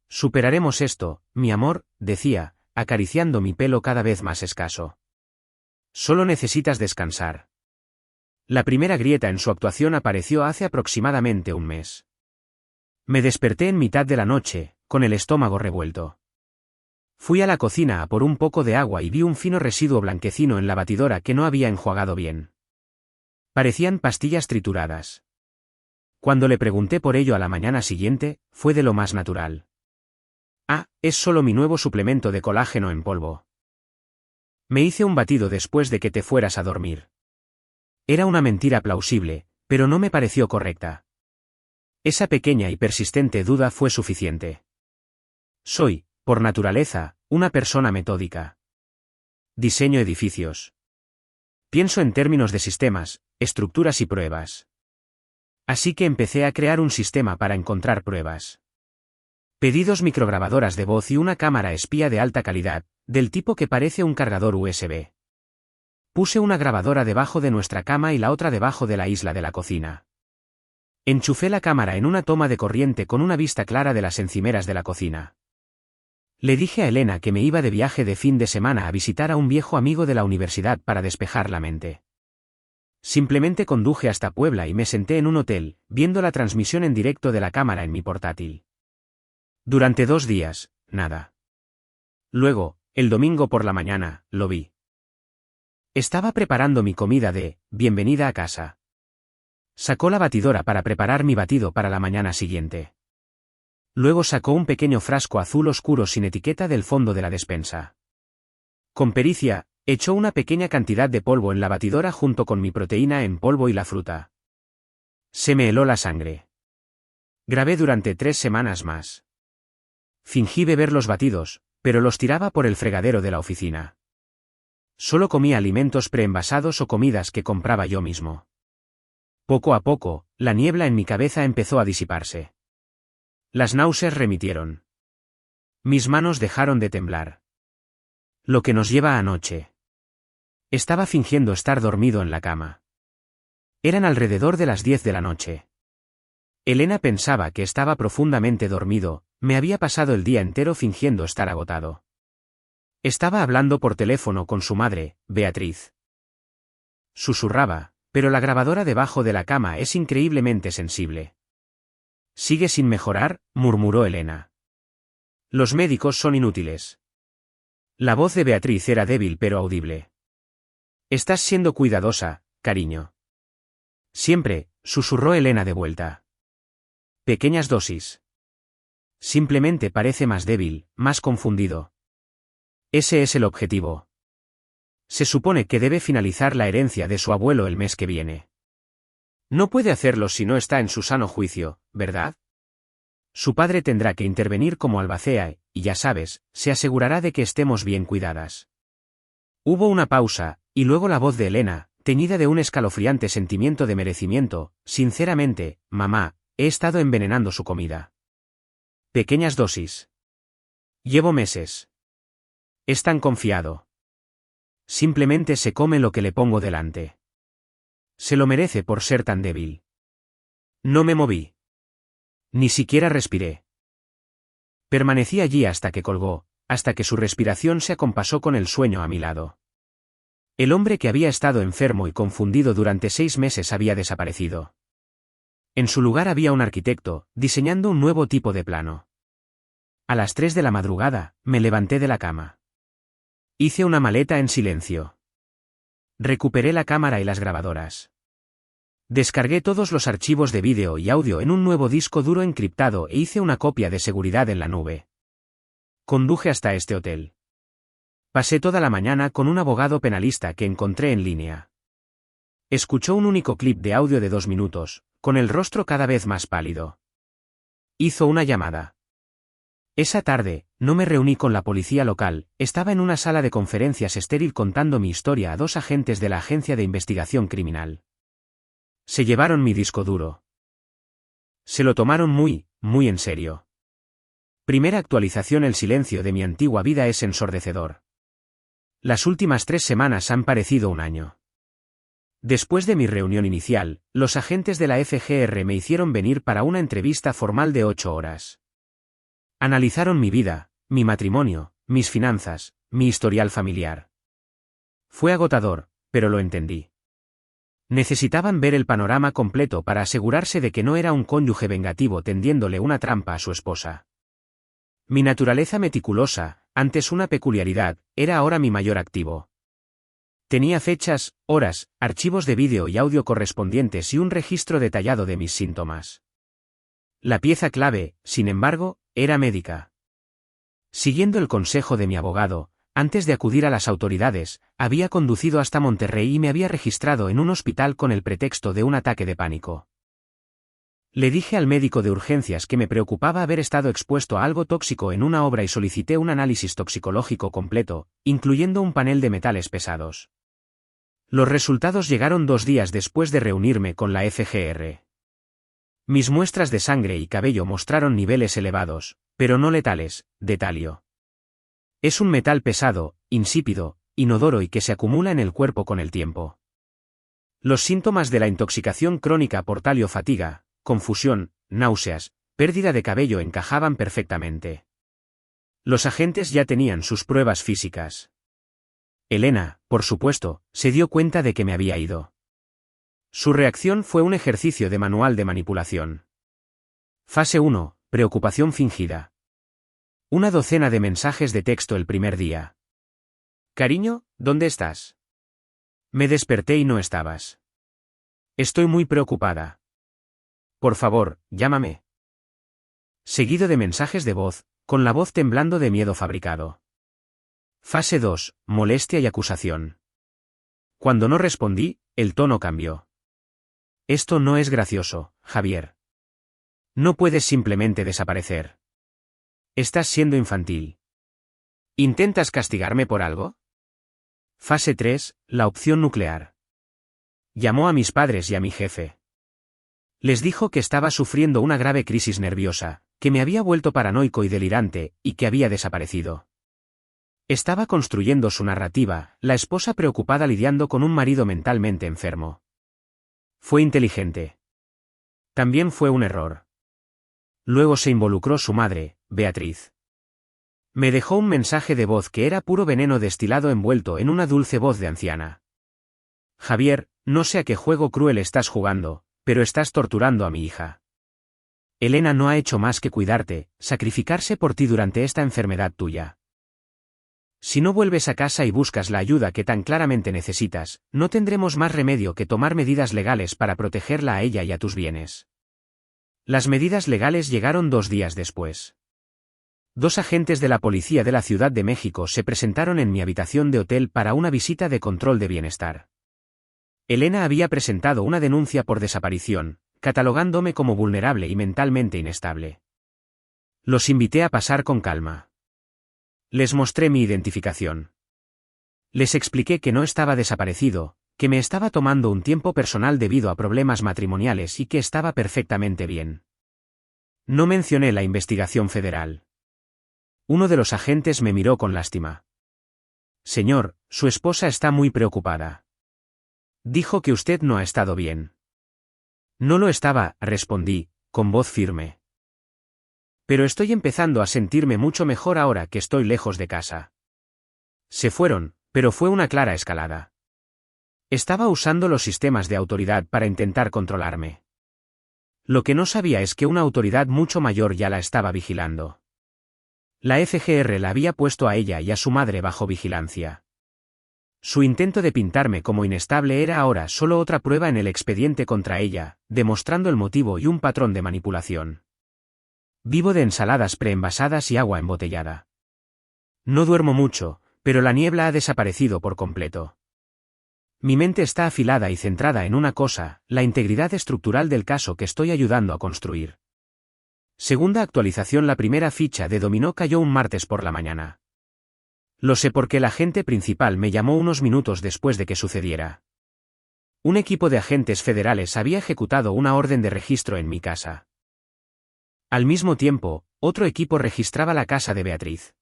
Superaremos esto, mi amor, decía, acariciando mi pelo cada vez más escaso. Solo necesitas descansar. La primera grieta en su actuación apareció hace aproximadamente un mes. Me desperté en mitad de la noche, con el estómago revuelto. Fui a la cocina a por un poco de agua y vi un fino residuo blanquecino en la batidora que no había enjuagado bien. Parecían pastillas trituradas. Cuando le pregunté por ello a la mañana siguiente, fue de lo más natural. Ah, es solo mi nuevo suplemento de colágeno en polvo. Me hice un batido después de que te fueras a dormir. Era una mentira plausible, pero no me pareció correcta. Esa pequeña y persistente duda fue suficiente. Soy, por naturaleza, una persona metódica. Diseño edificios. Pienso en términos de sistemas, estructuras y pruebas. Así que empecé a crear un sistema para encontrar pruebas. Pedí 2 micrograbadoras de voz y una cámara espía de alta calidad, del tipo que parece un cargador USB. Puse una grabadora debajo de nuestra cama y la otra debajo de la isla de la cocina. Enchufé la cámara en una toma de corriente con una vista clara de las encimeras de la cocina. Le dije a Elena que me iba de viaje de fin de semana a visitar a un viejo amigo de la universidad para despejar la mente. Simplemente conduje hasta Puebla y me senté en un hotel, viendo la transmisión en directo de la cámara en mi portátil. Durante 2 días, nada. Luego, el domingo por la mañana, lo vi. Estaba preparando mi comida de bienvenida a casa. Sacó la batidora para preparar mi batido para la mañana siguiente. Luego sacó un pequeño frasco azul oscuro sin etiqueta del fondo de la despensa. Con pericia, echó una pequeña cantidad de polvo en la batidora junto con mi proteína en polvo y la fruta. Se me heló la sangre. Grabé durante 3 semanas más. Fingí beber los batidos, pero los tiraba por el fregadero de la oficina. Solo comía alimentos preenvasados o comidas que compraba yo mismo. Poco a poco, la niebla en mi cabeza empezó a disiparse. Las náuseas remitieron. Mis manos dejaron de temblar. Lo que nos lleva a noche. Estaba fingiendo estar dormido en la cama. Eran alrededor de las 10 de la noche. Elena pensaba que estaba profundamente dormido, me había pasado el día entero fingiendo estar agotado. Estaba hablando por teléfono con su madre, Beatriz. Susurraba, pero la grabadora debajo de la cama es increíblemente sensible. «¿Sigue sin mejorar?», murmuró Elena. «Los médicos son inútiles». La voz de Beatriz era débil pero audible. «Estás siendo cuidadosa, cariño». «Siempre», susurró Elena de vuelta. «Pequeñas dosis». «Simplemente parece más débil, más confundido». «Ese es el objetivo». «Se supone que debe finalizar la herencia de su abuelo el mes que viene». «No puede hacerlo si no está en su sano juicio, ¿verdad? Su padre tendrá que intervenir como albacea y, ya sabes, se asegurará de que estemos bien cuidadas». Hubo una pausa, y luego la voz de Elena, teñida de un escalofriante sentimiento de merecimiento: «Sinceramente, mamá, he estado envenenando su comida». «Pequeñas dosis». «Llevo meses». «Es tan confiado». «Simplemente se come lo que le pongo delante». «Se lo merece por ser tan débil». No me moví. Ni siquiera respiré. Permanecí allí hasta que colgó, hasta que su respiración se acompasó con el sueño a mi lado. El hombre que había estado enfermo y confundido durante 6 meses había desaparecido. En su lugar había un arquitecto, diseñando un nuevo tipo de plano. A las 3 de la madrugada, me levanté de la cama. Hice una maleta en silencio. Recuperé la cámara y las grabadoras. Descargué todos los archivos de vídeo y audio en un nuevo disco duro encriptado e hice una copia de seguridad en la nube. Conduje hasta este hotel. Pasé toda la mañana con un abogado penalista que encontré en línea. Escuchó un único clip de audio de 2 minutos, con el rostro cada vez más pálido. Hizo una llamada. Esa tarde, no me reuní con la policía local, estaba en una sala de conferencias estéril contando mi historia a 2 agentes de la Agencia de Investigación Criminal. Se llevaron mi disco duro. Se lo tomaron muy, muy en serio. Primera actualización: el silencio de mi antigua vida es ensordecedor. Las últimas 3 semanas han parecido un año. Después de mi reunión inicial, los agentes de la FGR me hicieron venir para una entrevista formal de 8 horas. Analizaron mi vida, mi matrimonio, mis finanzas, mi historial familiar. Fue agotador, pero lo entendí. Necesitaban ver el panorama completo para asegurarse de que no era un cónyuge vengativo tendiéndole una trampa a su esposa. Mi naturaleza meticulosa, antes una peculiaridad, era ahora mi mayor activo. Tenía fechas, horas, archivos de vídeo y audio correspondientes y un registro detallado de mis síntomas. La pieza clave, sin embargo, era médica. Siguiendo el consejo de mi abogado, antes de acudir a las autoridades, había conducido hasta Monterrey y me había registrado en un hospital con el pretexto de un ataque de pánico. Le dije al médico de urgencias que me preocupaba haber estado expuesto a algo tóxico en una obra y solicité un análisis toxicológico completo, incluyendo un panel de metales pesados. Los resultados llegaron 2 días después de reunirme con la FGR. Mis muestras de sangre y cabello mostraron niveles elevados, pero no letales, de talio. Es un metal pesado, insípido, inodoro y que se acumula en el cuerpo con el tiempo. Los síntomas de la intoxicación crónica por talio: fatiga, confusión, náuseas, pérdida de cabello encajaban perfectamente. Los agentes ya tenían sus pruebas físicas. Elena, por supuesto, se dio cuenta de que me había ido. Su reacción fue un ejercicio de manual de manipulación. Fase 1, preocupación fingida. 12 de mensajes de texto el primer día. Cariño, ¿dónde estás? Me desperté y no estabas. Estoy muy preocupada. Por favor, llámame. Seguido de mensajes de voz, con la voz temblando de miedo fabricado. Fase 2, molestia y acusación. Cuando no respondí, el tono cambió. Esto no es gracioso, Javier. No puedes simplemente desaparecer. Estás siendo infantil. ¿Intentas castigarme por algo? Fase 3, la opción nuclear. Llamó a mis padres y a mi jefe. Les dijo que estaba sufriendo una grave crisis nerviosa, que me había vuelto paranoico y delirante, y que había desaparecido. Estaba construyendo su narrativa, la esposa preocupada lidiando con un marido mentalmente enfermo. Fue inteligente. También fue un error. Luego se involucró su madre, Beatriz. Me dejó un mensaje de voz que era puro veneno destilado envuelto en una dulce voz de anciana. Javier, no sé a qué juego cruel estás jugando, pero estás torturando a mi hija. Elena no ha hecho más que cuidarte, sacrificarse por ti durante esta enfermedad tuya. Si no vuelves a casa y buscas la ayuda que tan claramente necesitas, no tendremos más remedio que tomar medidas legales para protegerla a ella y a tus bienes. Las medidas legales llegaron 2 días después. 2 agentes de la policía de la Ciudad de México se presentaron en mi habitación de hotel para una visita de control de bienestar. Elena había presentado una denuncia por desaparición, catalogándome como vulnerable y mentalmente inestable. Los invité a pasar con calma. Les mostré mi identificación. Les expliqué que no estaba desaparecido, que me estaba tomando un tiempo personal debido a problemas matrimoniales y que estaba perfectamente bien. No mencioné la investigación federal. Uno de los agentes me miró con lástima. Señor, su esposa está muy preocupada. Dijo que usted no ha estado bien. No lo estaba, respondí, con voz firme. Pero estoy empezando a sentirme mucho mejor ahora que estoy lejos de casa. Se fueron, pero fue una clara escalada. Estaba usando los sistemas de autoridad para intentar controlarme. Lo que no sabía es que una autoridad mucho mayor ya la estaba vigilando. La FGR la había puesto a ella y a su madre bajo vigilancia. Su intento de pintarme como inestable era ahora solo otra prueba en el expediente contra ella, demostrando el motivo y un patrón de manipulación. Vivo de ensaladas preenvasadas y agua embotellada. No duermo mucho, pero la niebla ha desaparecido por completo. Mi mente está afilada y centrada en una cosa, la integridad estructural del caso que estoy ayudando a construir. Segunda actualización: la primera ficha de dominó cayó un martes por la mañana. Lo sé porque el agente principal me llamó unos minutos después de que sucediera. Un equipo de agentes federales había ejecutado una orden de registro en mi casa. Al mismo tiempo, otro equipo registraba la casa de Beatriz.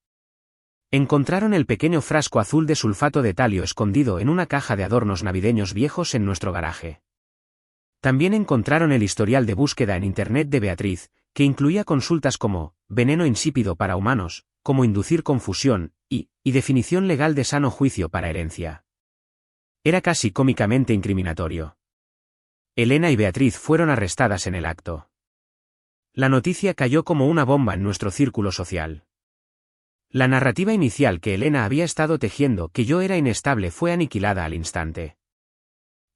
Encontraron el pequeño frasco azul de sulfato de talio escondido en una caja de adornos navideños viejos en nuestro garaje. También encontraron el historial de búsqueda en Internet de Beatriz, que incluía consultas como veneno insípido para humanos, cómo inducir confusión, y definición legal de sano juicio para herencia. Era casi cómicamente incriminatorio. Elena y Beatriz fueron arrestadas en el acto. La noticia cayó como una bomba en nuestro círculo social. La narrativa inicial que Elena había estado tejiendo, que yo era inestable, fue aniquilada al instante.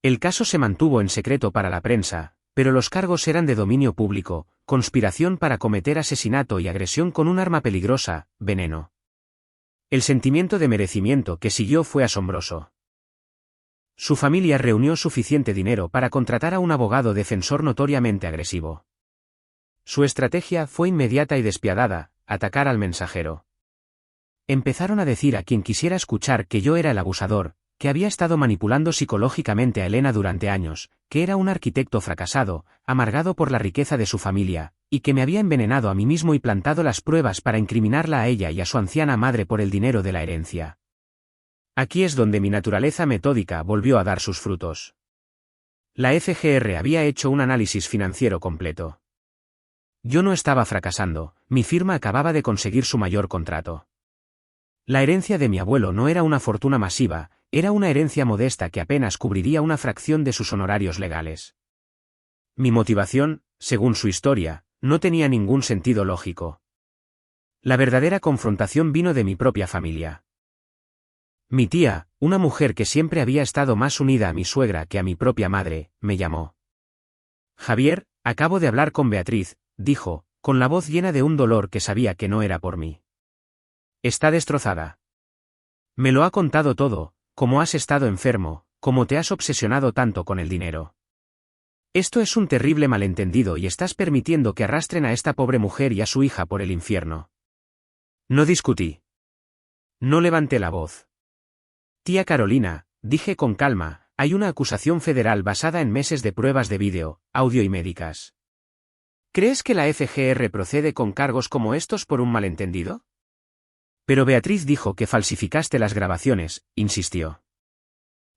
El caso se mantuvo en secreto para la prensa, pero los cargos eran de dominio público: conspiración para cometer asesinato y agresión con un arma peligrosa, veneno. El sentimiento de merecimiento que siguió fue asombroso. Su familia reunió suficiente dinero para contratar a un abogado defensor notoriamente agresivo. Su estrategia fue inmediata y despiadada: atacar al mensajero. Empezaron a decir a quien quisiera escuchar que yo era el abusador, que había estado manipulando psicológicamente a Elena durante años, que era un arquitecto fracasado, amargado por la riqueza de su familia, y que me había envenenado a mí mismo y plantado las pruebas para incriminarla a ella y a su anciana madre por el dinero de la herencia. Aquí es donde mi naturaleza metódica volvió a dar sus frutos. La FGR había hecho un análisis financiero completo. Yo no estaba fracasando, mi firma acababa de conseguir su mayor contrato. La herencia de mi abuelo no era una fortuna masiva, era una herencia modesta que apenas cubriría una fracción de sus honorarios legales. Mi motivación, según su historia, no tenía ningún sentido lógico. La verdadera confrontación vino de mi propia familia. Mi tía, una mujer que siempre había estado más unida a mi suegra que a mi propia madre, me llamó. Javier, acabo de hablar con Beatriz, dijo, con la voz llena de un dolor que sabía que no era por mí. Está destrozada. Me lo ha contado todo, cómo has estado enfermo, cómo te has obsesionado tanto con el dinero. Esto es un terrible malentendido y estás permitiendo que arrastren a esta pobre mujer y a su hija por el infierno. No discutí. No levanté la voz. Tía Carolina, dije con calma, hay una acusación federal basada en meses de pruebas de vídeo, audio y médicas. ¿Crees que la FGR procede con cargos como estos por un malentendido? Pero Beatriz dijo que falsificaste las grabaciones, insistió.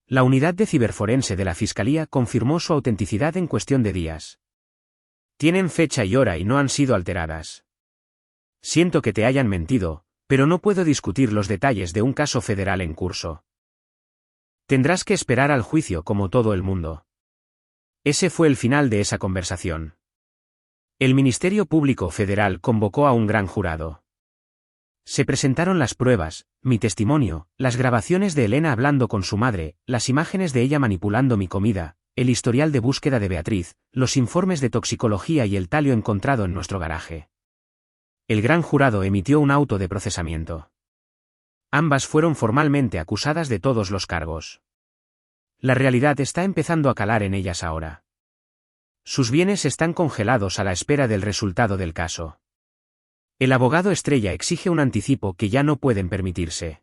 La unidad de ciberforense de la Fiscalía confirmó su autenticidad en cuestión de días. Tienen fecha y hora y no han sido alteradas. Siento que te hayan mentido, pero no puedo discutir los detalles de un caso federal en curso. Tendrás que esperar al juicio como todo el mundo. Ese fue el final de esa conversación. El Ministerio Público Federal convocó a un gran jurado. Se presentaron las pruebas, mi testimonio, las grabaciones de Elena hablando con su madre, las imágenes de ella manipulando mi comida, el historial de búsqueda de Beatriz, los informes de toxicología y el talio encontrado en nuestro garaje. El gran jurado emitió un auto de procesamiento. Ambas fueron formalmente acusadas de todos los cargos. La realidad está empezando a calar en ellas ahora. Sus bienes están congelados a la espera del resultado del caso. El abogado estrella exige un anticipo que ya no pueden permitirse.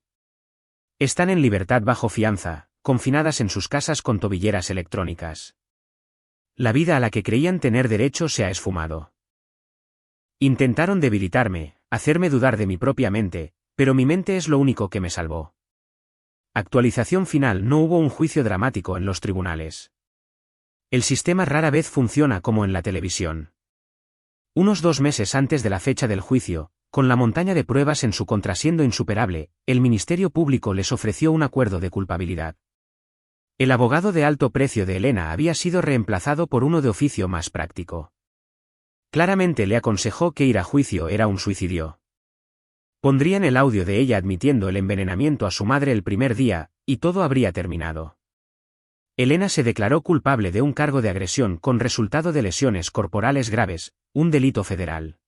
Están en libertad bajo fianza, confinadas en sus casas con tobilleras electrónicas. La vida a la que creían tener derecho se ha esfumado. Intentaron debilitarme, hacerme dudar de mi propia mente, pero mi mente es lo único que me salvó. Actualización final: no hubo un juicio dramático en los tribunales. El sistema rara vez funciona como en la televisión. Unos 2 meses antes de la fecha del juicio, con la montaña de pruebas en su contra siendo insuperable, el Ministerio Público les ofreció un acuerdo de culpabilidad. El abogado de alto precio de Elena había sido reemplazado por uno de oficio más práctico. Claramente le aconsejó que ir a juicio era un suicidio. Pondrían el audio de ella admitiendo el envenenamiento a su madre el primer día, y todo habría terminado. Elena se declaró culpable de un cargo de agresión con resultado de lesiones corporales graves, un delito federal.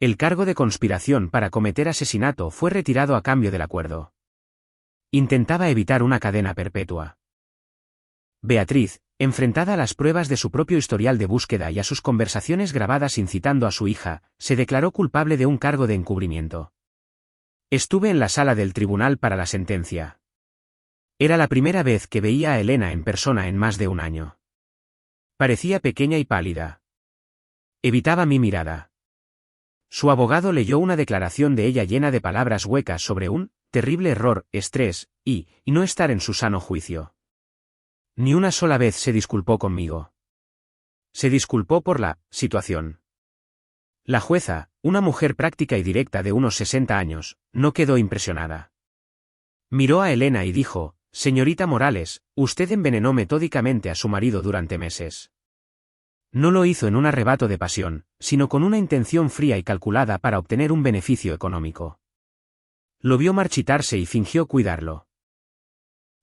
El cargo de conspiración para cometer asesinato fue retirado a cambio del acuerdo. Intentaba evitar una cadena perpetua. Beatriz, enfrentada a las pruebas de su propio historial de búsqueda y a sus conversaciones grabadas incitando a su hija, se declaró culpable de un cargo de encubrimiento. Estuve en la sala del tribunal para la sentencia. Era la primera vez que veía a Elena en persona en más de un año. Parecía pequeña y pálida. Evitaba mi mirada. Su abogado leyó una declaración de ella llena de palabras huecas sobre un terrible error, estrés, y no estar en su sano juicio. Ni una sola vez se disculpó conmigo. Se disculpó por la situación. La jueza, una mujer práctica y directa de unos 60 años, no quedó impresionada. Miró a Elena y dijo: «Señorita Morales, usted envenenó metódicamente a su marido durante meses. No lo hizo en un arrebato de pasión, sino con una intención fría y calculada para obtener un beneficio económico. Lo vio marchitarse y fingió cuidarlo.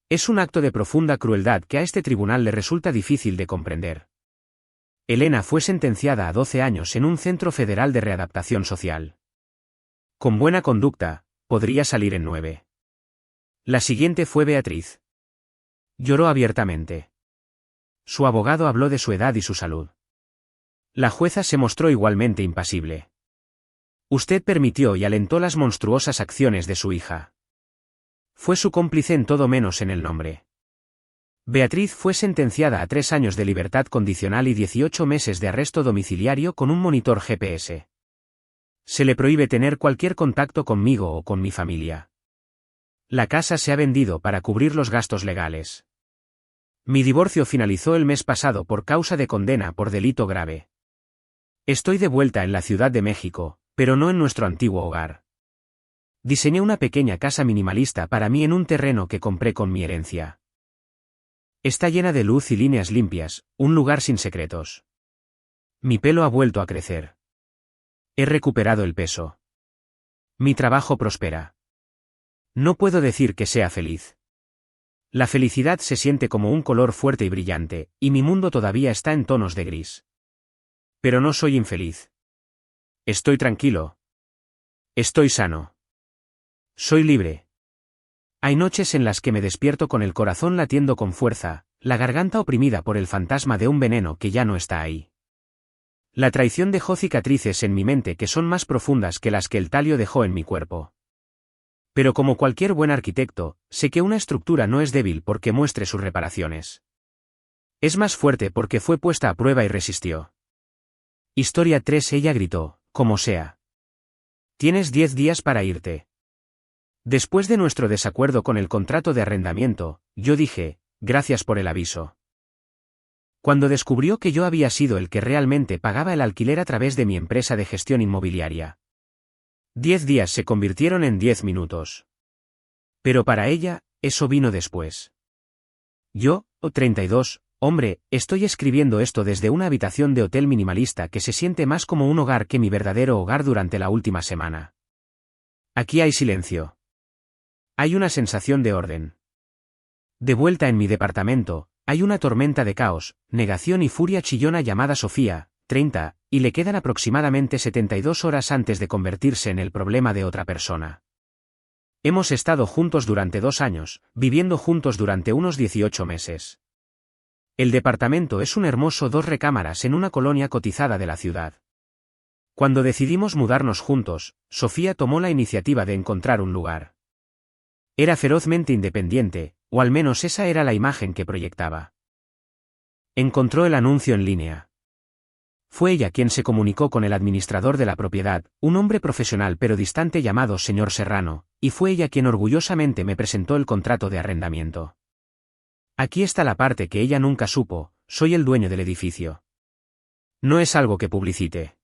Es un acto de profunda crueldad que a este tribunal le resulta difícil de comprender». Elena fue sentenciada a 12 años en un centro federal de readaptación social. Con buena conducta, podría salir en 9. La siguiente fue Beatriz. Lloró abiertamente. Su abogado habló de su edad y su salud. La jueza se mostró igualmente impasible. Usted permitió y alentó las monstruosas acciones de su hija. Fue su cómplice en todo menos en el nombre. Beatriz fue sentenciada a 3 años de libertad condicional y 18 meses de arresto domiciliario con un monitor GPS. Se le prohíbe tener cualquier contacto conmigo o con mi familia. La casa se ha vendido para cubrir los gastos legales. Mi divorcio finalizó el mes pasado por causa de condena por delito grave. Estoy de vuelta en la Ciudad de México, pero no en nuestro antiguo hogar. Diseñé una pequeña casa minimalista para mí en un terreno que compré con mi herencia. Está llena de luz y líneas limpias, un lugar sin secretos. Mi pelo ha vuelto a crecer. He recuperado el peso. Mi trabajo prospera. No puedo decir que sea feliz. La felicidad se siente como un color fuerte y brillante, y mi mundo todavía está en tonos de gris. Pero no soy infeliz. Estoy tranquilo. Estoy sano. Soy libre. Hay noches en las que me despierto con el corazón latiendo con fuerza, la garganta oprimida por el fantasma de un veneno que ya no está ahí. La traición dejó cicatrices en mi mente que son más profundas que las que el talio dejó en mi cuerpo. Pero como cualquier buen arquitecto, sé que una estructura no es débil porque muestre sus reparaciones. Es más fuerte porque fue puesta a prueba y resistió. Historia 3. Ella gritó, como sea. Tienes 10 días para irte. Después de nuestro desacuerdo con el contrato de arrendamiento, yo dije, gracias por el aviso. Cuando descubrió que yo había sido el que realmente pagaba el alquiler a través de mi empresa de gestión inmobiliaria. 10 días se convirtieron en 10 minutos. Pero para ella, eso vino después. Yo, 32, hombre, estoy escribiendo esto desde una habitación de hotel minimalista que se siente más como un hogar que mi verdadero hogar durante la última semana. Aquí hay silencio. Hay una sensación de orden. De vuelta en mi departamento, hay una tormenta de caos, negación y furia chillona llamada Sofía, 30, y le quedan aproximadamente 72 horas antes de convertirse en el problema de otra persona. Hemos estado juntos durante 2 años, viviendo juntos durante unos 18 meses. El departamento es un hermoso 2 recámaras en una colonia cotizada de la ciudad. Cuando decidimos mudarnos juntos, Sofía tomó la iniciativa de encontrar un lugar. Era ferozmente independiente, o al menos esa era la imagen que proyectaba. Encontró el anuncio en línea. Fue ella quien se comunicó con el administrador de la propiedad, un hombre profesional pero distante llamado señor Serrano, y fue ella quien orgullosamente me presentó el contrato de arrendamiento. Aquí está la parte que ella nunca supo, soy el dueño del edificio. No es algo que publicite.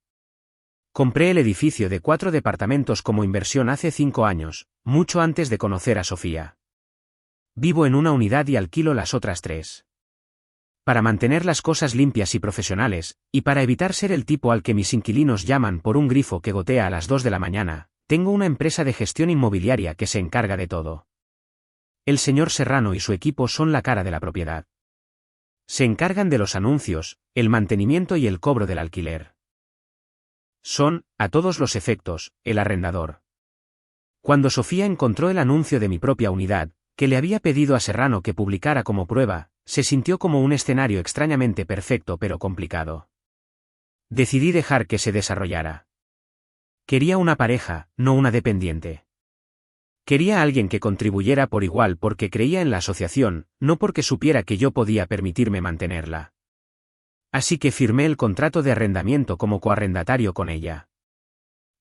Compré el edificio de 4 departamentos como inversión hace 5 años, mucho antes de conocer a Sofía. Vivo en una unidad y alquilo las otras 3. Para mantener las cosas limpias y profesionales, y para evitar ser el tipo al que mis inquilinos llaman por un grifo que gotea a las 2 de la mañana, tengo una empresa de gestión inmobiliaria que se encarga de todo. El señor Serrano y su equipo son la cara de la propiedad. Se encargan de los anuncios, el mantenimiento y el cobro del alquiler. Son, a todos los efectos, el arrendador. Cuando Sofía encontró el anuncio de mi propia unidad, que le había pedido a Serrano que publicara como prueba, se sintió como un escenario extrañamente perfecto pero complicado. Decidí dejar que se desarrollara. Quería una pareja, no una dependiente. Quería a alguien que contribuyera por igual porque creía en la asociación, no porque supiera que yo podía permitirme mantenerla. Así que firmé el contrato de arrendamiento como coarrendatario con ella.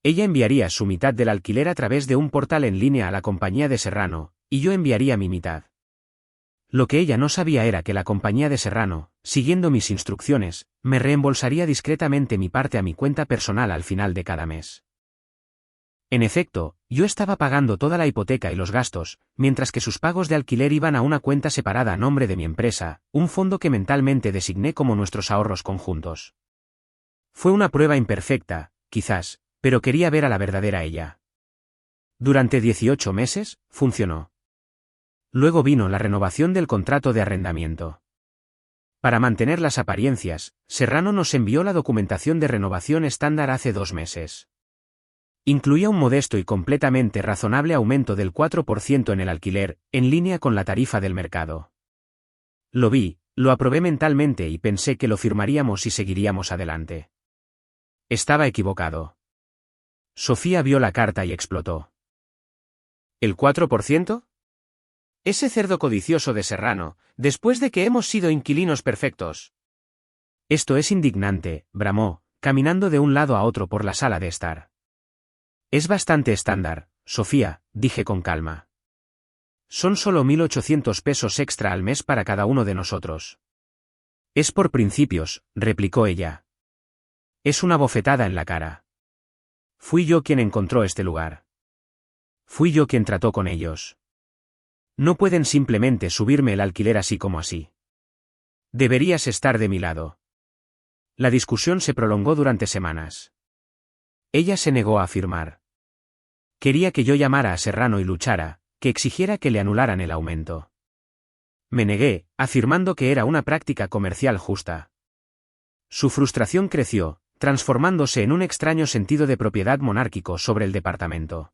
Ella enviaría su mitad del alquiler a través de un portal en línea a la compañía de Serrano, y yo enviaría mi mitad. Lo que ella no sabía era que la compañía de Serrano, siguiendo mis instrucciones, me reembolsaría discretamente mi parte a mi cuenta personal al final de cada mes. En efecto, yo estaba pagando toda la hipoteca y los gastos, mientras que sus pagos de alquiler iban a una cuenta separada a nombre de mi empresa, un fondo que mentalmente designé como nuestros ahorros conjuntos. Fue una prueba imperfecta, quizás, pero quería ver a la verdadera ella. Durante 18 meses, funcionó. Luego vino la renovación del contrato de arrendamiento. Para mantener las apariencias, Serrano nos envió la documentación de renovación estándar hace 2 meses. Incluía un modesto y completamente razonable aumento del 4% en el alquiler, en línea con la tarifa del mercado. Lo vi, lo aprobé mentalmente y pensé que lo firmaríamos y seguiríamos adelante. Estaba equivocado. Sofía vio la carta y explotó. ¿El 4%? Ese cerdo codicioso de Serrano, después de que hemos sido inquilinos perfectos. Esto es indignante, bramó, caminando de un lado a otro por la sala de estar. Es bastante estándar, Sofía, dije con calma. Son solo 1.800 pesos extra al mes para cada uno de nosotros. Es por principios, replicó ella. Es una bofetada en la cara. Fui yo quien encontró este lugar. Fui yo quien trató con ellos. No pueden simplemente subirme el alquiler así como así. Deberías estar de mi lado. La discusión se prolongó durante semanas. Ella se negó a firmar. Quería que yo llamara a Serrano y luchara, que exigiera que le anularan el aumento. Me negué, afirmando que era una práctica comercial justa. Su frustración creció, transformándose en un extraño sentido de propiedad monárquico sobre el departamento.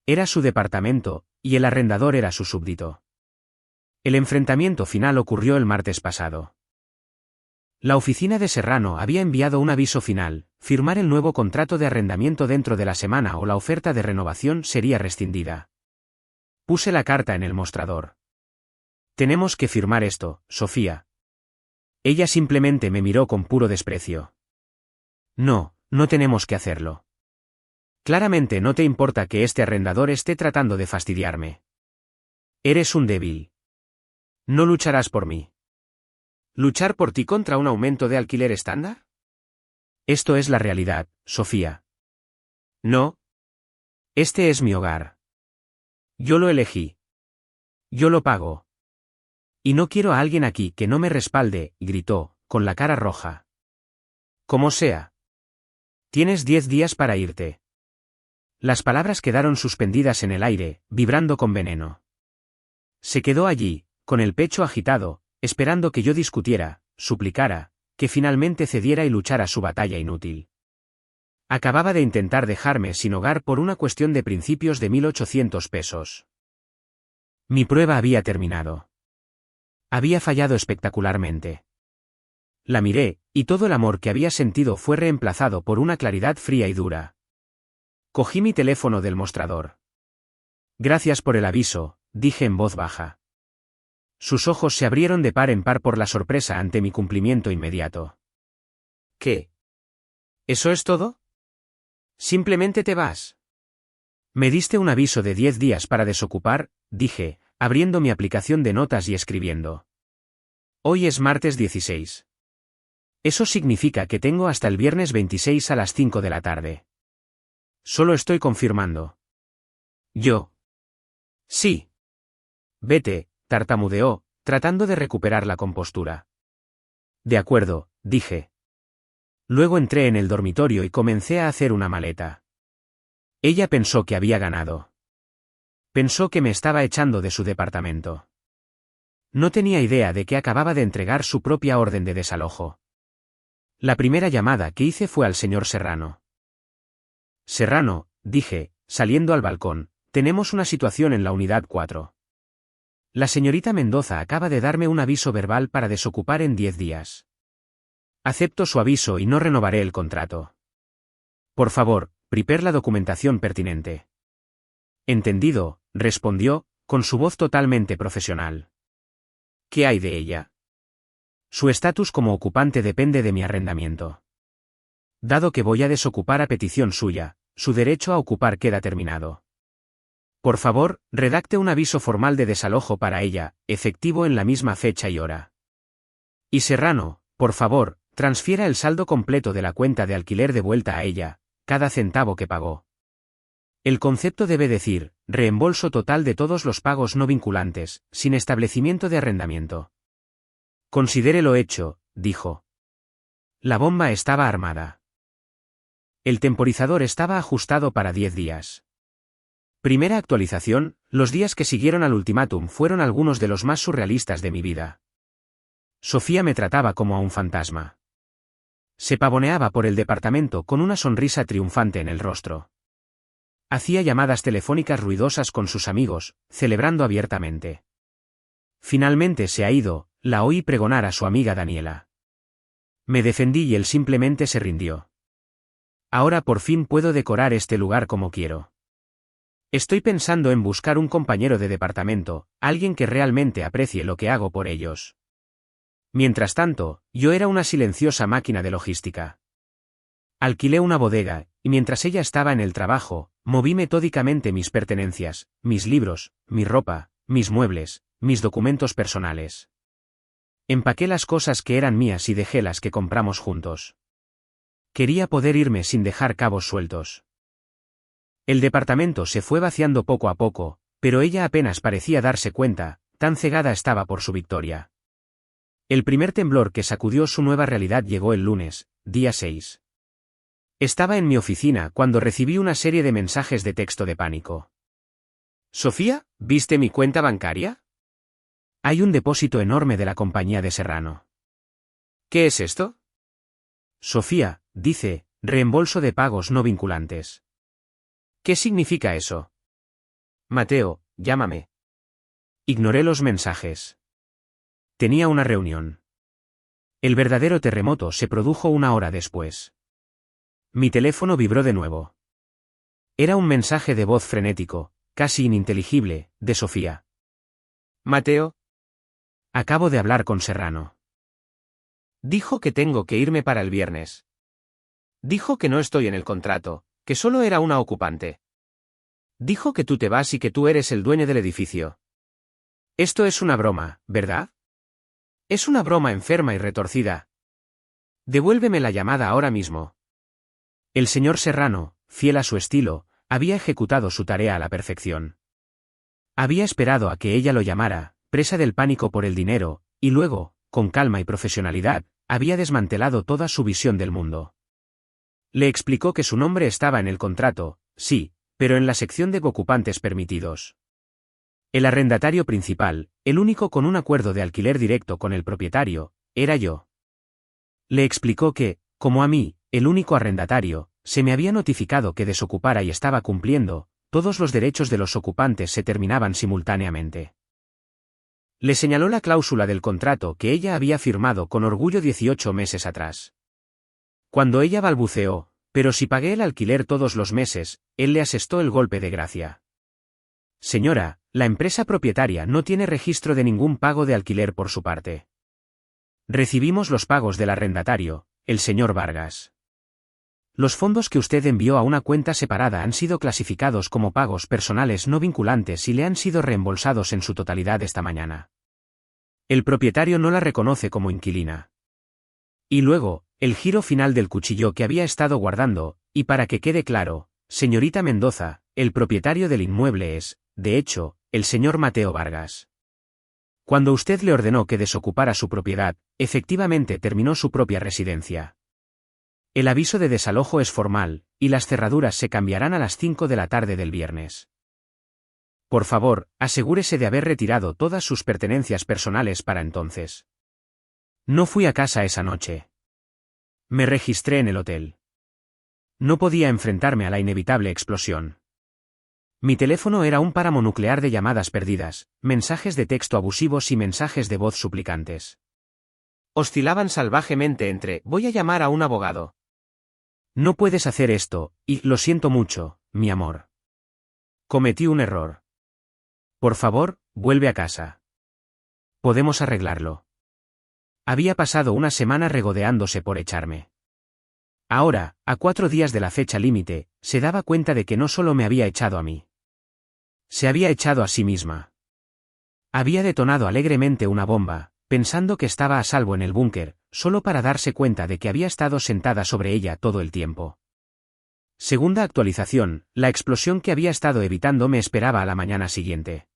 Era su departamento, y el arrendador era su súbdito. El enfrentamiento final ocurrió el martes pasado. La oficina de Serrano había enviado un aviso final: firmar el nuevo contrato de arrendamiento dentro de la semana o la oferta de renovación sería rescindida. Puse la carta en el mostrador. Tenemos que firmar esto, Sofía. Ella simplemente me miró con puro desprecio. No, no tenemos que hacerlo. Claramente no te importa que este arrendador esté tratando de fastidiarme. Eres un débil. No lucharás por mí. ¿Luchar por ti contra un aumento de alquiler estándar? Esto es la realidad, Sofía. No. Este es mi hogar. Yo lo elegí. Yo lo pago. Y no quiero a alguien aquí que no me respalde, gritó, con la cara roja. Como sea. Tienes 10 días para irte. Las palabras quedaron suspendidas en el aire, vibrando con veneno. Se quedó allí, con el pecho agitado, esperando que yo discutiera, suplicara, que finalmente cediera y luchara su batalla inútil. Acababa de intentar dejarme sin hogar por una cuestión de principios de 1.800 pesos. Mi prueba había terminado. Había fallado espectacularmente. La miré, y todo el amor que había sentido fue reemplazado por una claridad fría y dura. Cogí mi teléfono del mostrador. Gracias por el aviso, dije en voz baja. Sus ojos se abrieron de par en par por la sorpresa ante mi cumplimiento inmediato. ¿Qué? ¿Eso es todo? ¿Simplemente te vas? Me diste un aviso de 10 días para desocupar, dije, abriendo mi aplicación de notas y escribiendo. Hoy es martes 16. Eso significa que tengo hasta el viernes 26 a las 5 de la tarde. Solo estoy confirmando. Yo. Sí. Vete, tartamudeó, tratando de recuperar la compostura. De acuerdo, dije. Luego entré en el dormitorio y comencé a hacer una maleta. Ella pensó que había ganado. Pensó que me estaba echando de su departamento. No tenía idea de que acababa de entregar su propia orden de desalojo. La primera llamada que hice fue al señor Serrano. Serrano, dije, saliendo al balcón, tenemos una situación en la unidad 4. La señorita Mendoza acaba de darme un aviso verbal para desocupar en 10 días. Acepto su aviso y no renovaré el contrato. Por favor, prepare la documentación pertinente. Entendido, respondió, con su voz totalmente profesional. ¿Qué hay de ella? Su estatus como ocupante depende de mi arrendamiento. Dado que voy a desocupar a petición suya, su derecho a ocupar queda terminado. Por favor, redacte un aviso formal de desalojo para ella, efectivo en la misma fecha y hora. Y Serrano, por favor, transfiera el saldo completo de la cuenta de alquiler de vuelta a ella, cada centavo que pagó. El concepto debe decir, reembolso total de todos los pagos no vinculantes, sin establecimiento de arrendamiento. Considere lo hecho, dijo. La bomba estaba armada. El temporizador estaba ajustado para 10 días. Primera actualización, los días que siguieron al ultimátum fueron algunos de los más surrealistas de mi vida. Sofía me trataba como a un fantasma. Se pavoneaba por el departamento con una sonrisa triunfante en el rostro. Hacía llamadas telefónicas ruidosas con sus amigos, celebrando abiertamente. Finalmente se ha ido, la oí pregonar a su amiga Daniela. Me defendí y él simplemente se rindió. ahora por fin puedo decorar este lugar como quiero. Estoy pensando en buscar un compañero de departamento, alguien que realmente aprecie lo que hago por ellos. Mientras tanto, yo era una silenciosa máquina de logística. Alquilé una bodega, y mientras ella estaba en el trabajo, moví metódicamente mis pertenencias, mis libros, mi ropa, mis muebles, mis documentos personales. Empaqué las cosas que eran mías y dejé las que compramos juntos. Quería poder irme sin dejar cabos sueltos. El departamento se fue vaciando poco a poco, pero ella apenas parecía darse cuenta, tan cegada estaba por su victoria. El primer temblor que sacudió su nueva realidad llegó el lunes, día 6. Estaba en mi oficina cuando recibí una serie de mensajes de texto de pánico. «Sofía, ¿viste mi cuenta bancaria? Hay un depósito enorme de la compañía de Serrano». «¿Qué es esto?» «Sofía», dice, reembolso de pagos no vinculantes». «¿Qué significa eso?» «Mateo, llámame». Ignoré los mensajes. Tenía una reunión. El verdadero terremoto se produjo una hora después. Mi teléfono vibró de nuevo. Era un mensaje de voz frenético, casi ininteligible, de Sofía. «Mateo. Acabo de hablar con Serrano. Dijo que tengo que irme para el viernes. Dijo que no estoy en el contrato, que solo era una ocupante. Dijo que tú te vas y que tú eres el dueño del edificio. Esto es una broma, ¿verdad? Es una broma enferma y retorcida. Devuélveme la llamada ahora mismo». El señor Serrano, fiel a su estilo, había ejecutado su tarea a la perfección. Había esperado a que ella lo llamara, presa del pánico por el dinero, y luego, con calma y profesionalidad, había desmantelado toda su visión del mundo. Le explicó que su nombre estaba en el contrato, sí, pero en la sección de ocupantes permitidos. El arrendatario principal, el único con un acuerdo de alquiler directo con el propietario, era yo. Le explicó que, como a mí, el único arrendatario, se me había notificado que desocupara y estaba cumpliendo, todos los derechos de los ocupantes se terminaban simultáneamente. Le señaló la cláusula del contrato que ella había firmado con orgullo 18 meses atrás. Cuando ella balbuceó, «pero si pagué el alquiler todos los meses», él le asestó el golpe de gracia. «Señora, la empresa propietaria no tiene registro de ningún pago de alquiler por su parte. Recibimos los pagos del arrendatario, el señor Vargas. Los fondos que usted envió a una cuenta separada han sido clasificados como pagos personales no vinculantes y le han sido reembolsados en su totalidad esta mañana. El propietario no la reconoce como inquilina». Y luego, el giro final del cuchillo que había estado guardando, y para que quede claro, señorita Mendoza, el propietario del inmueble es, de hecho, el señor Mateo Vargas. Cuando usted le ordenó que desocupara su propiedad, efectivamente terminó su propia residencia. El aviso de desalojo es formal, y las cerraduras se cambiarán a las 5 de la tarde del viernes. Por favor, asegúrese de haber retirado todas sus pertenencias personales para entonces. No fui a casa esa noche. Me registré en el hotel. No podía enfrentarme a la inevitable explosión. Mi teléfono era un páramo nuclear de llamadas perdidas, mensajes de texto abusivos y mensajes de voz suplicantes. Oscilaban salvajemente entre «voy a llamar a un abogado». «No puedes hacer esto, y lo siento mucho, mi amor. Cometí un error. Por favor, vuelve a casa. Podemos arreglarlo». Había pasado una semana regodeándose por echarme. Ahora, a 4 días de la fecha límite, se daba cuenta de que no solo me había echado a mí. Se había echado a sí misma. Había detonado alegremente una bomba, pensando que estaba a salvo en el búnker, solo para darse cuenta de que había estado sentada sobre ella todo el tiempo. Segunda actualización, la explosión que había estado evitando me esperaba a la mañana siguiente.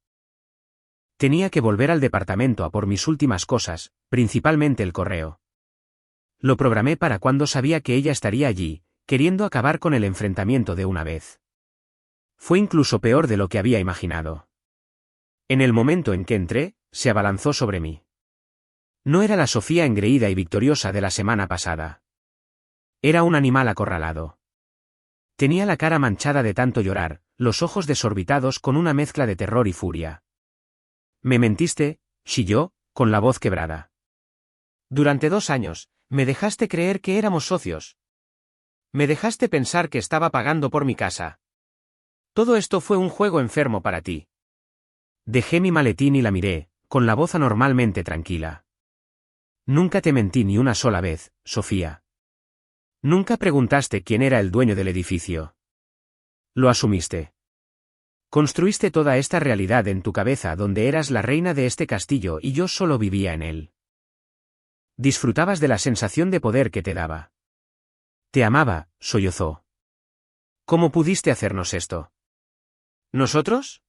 Tenía que volver al departamento a por mis últimas cosas, principalmente el correo. Lo programé para cuando sabía que ella estaría allí, queriendo acabar con el enfrentamiento de una vez. Fue incluso peor de lo que había imaginado. En el momento en que entré, se abalanzó sobre mí. No era la Sofía engreída y victoriosa de la semana pasada. Era un animal acorralado. Tenía la cara manchada de tanto llorar, los ojos desorbitados con una mezcla de terror y furia. «Me mentiste», chilló, con la voz quebrada. «Durante 2 años, me dejaste creer que éramos socios. Me dejaste pensar que estaba pagando por mi casa. Todo esto fue un juego enfermo para ti. Dejé mi maletín y la miré, con la voz anormalmente tranquila. Nunca te mentí ni una sola vez, Sofía. Nunca preguntaste quién era el dueño del edificio. Lo asumiste. Construiste toda esta realidad en tu cabeza donde eras la reina de este castillo y yo solo vivía en él. Disfrutabas de la sensación de poder que te daba. Te amaba, sollozó. ¿Cómo pudiste hacernos esto? ¿Nosotros?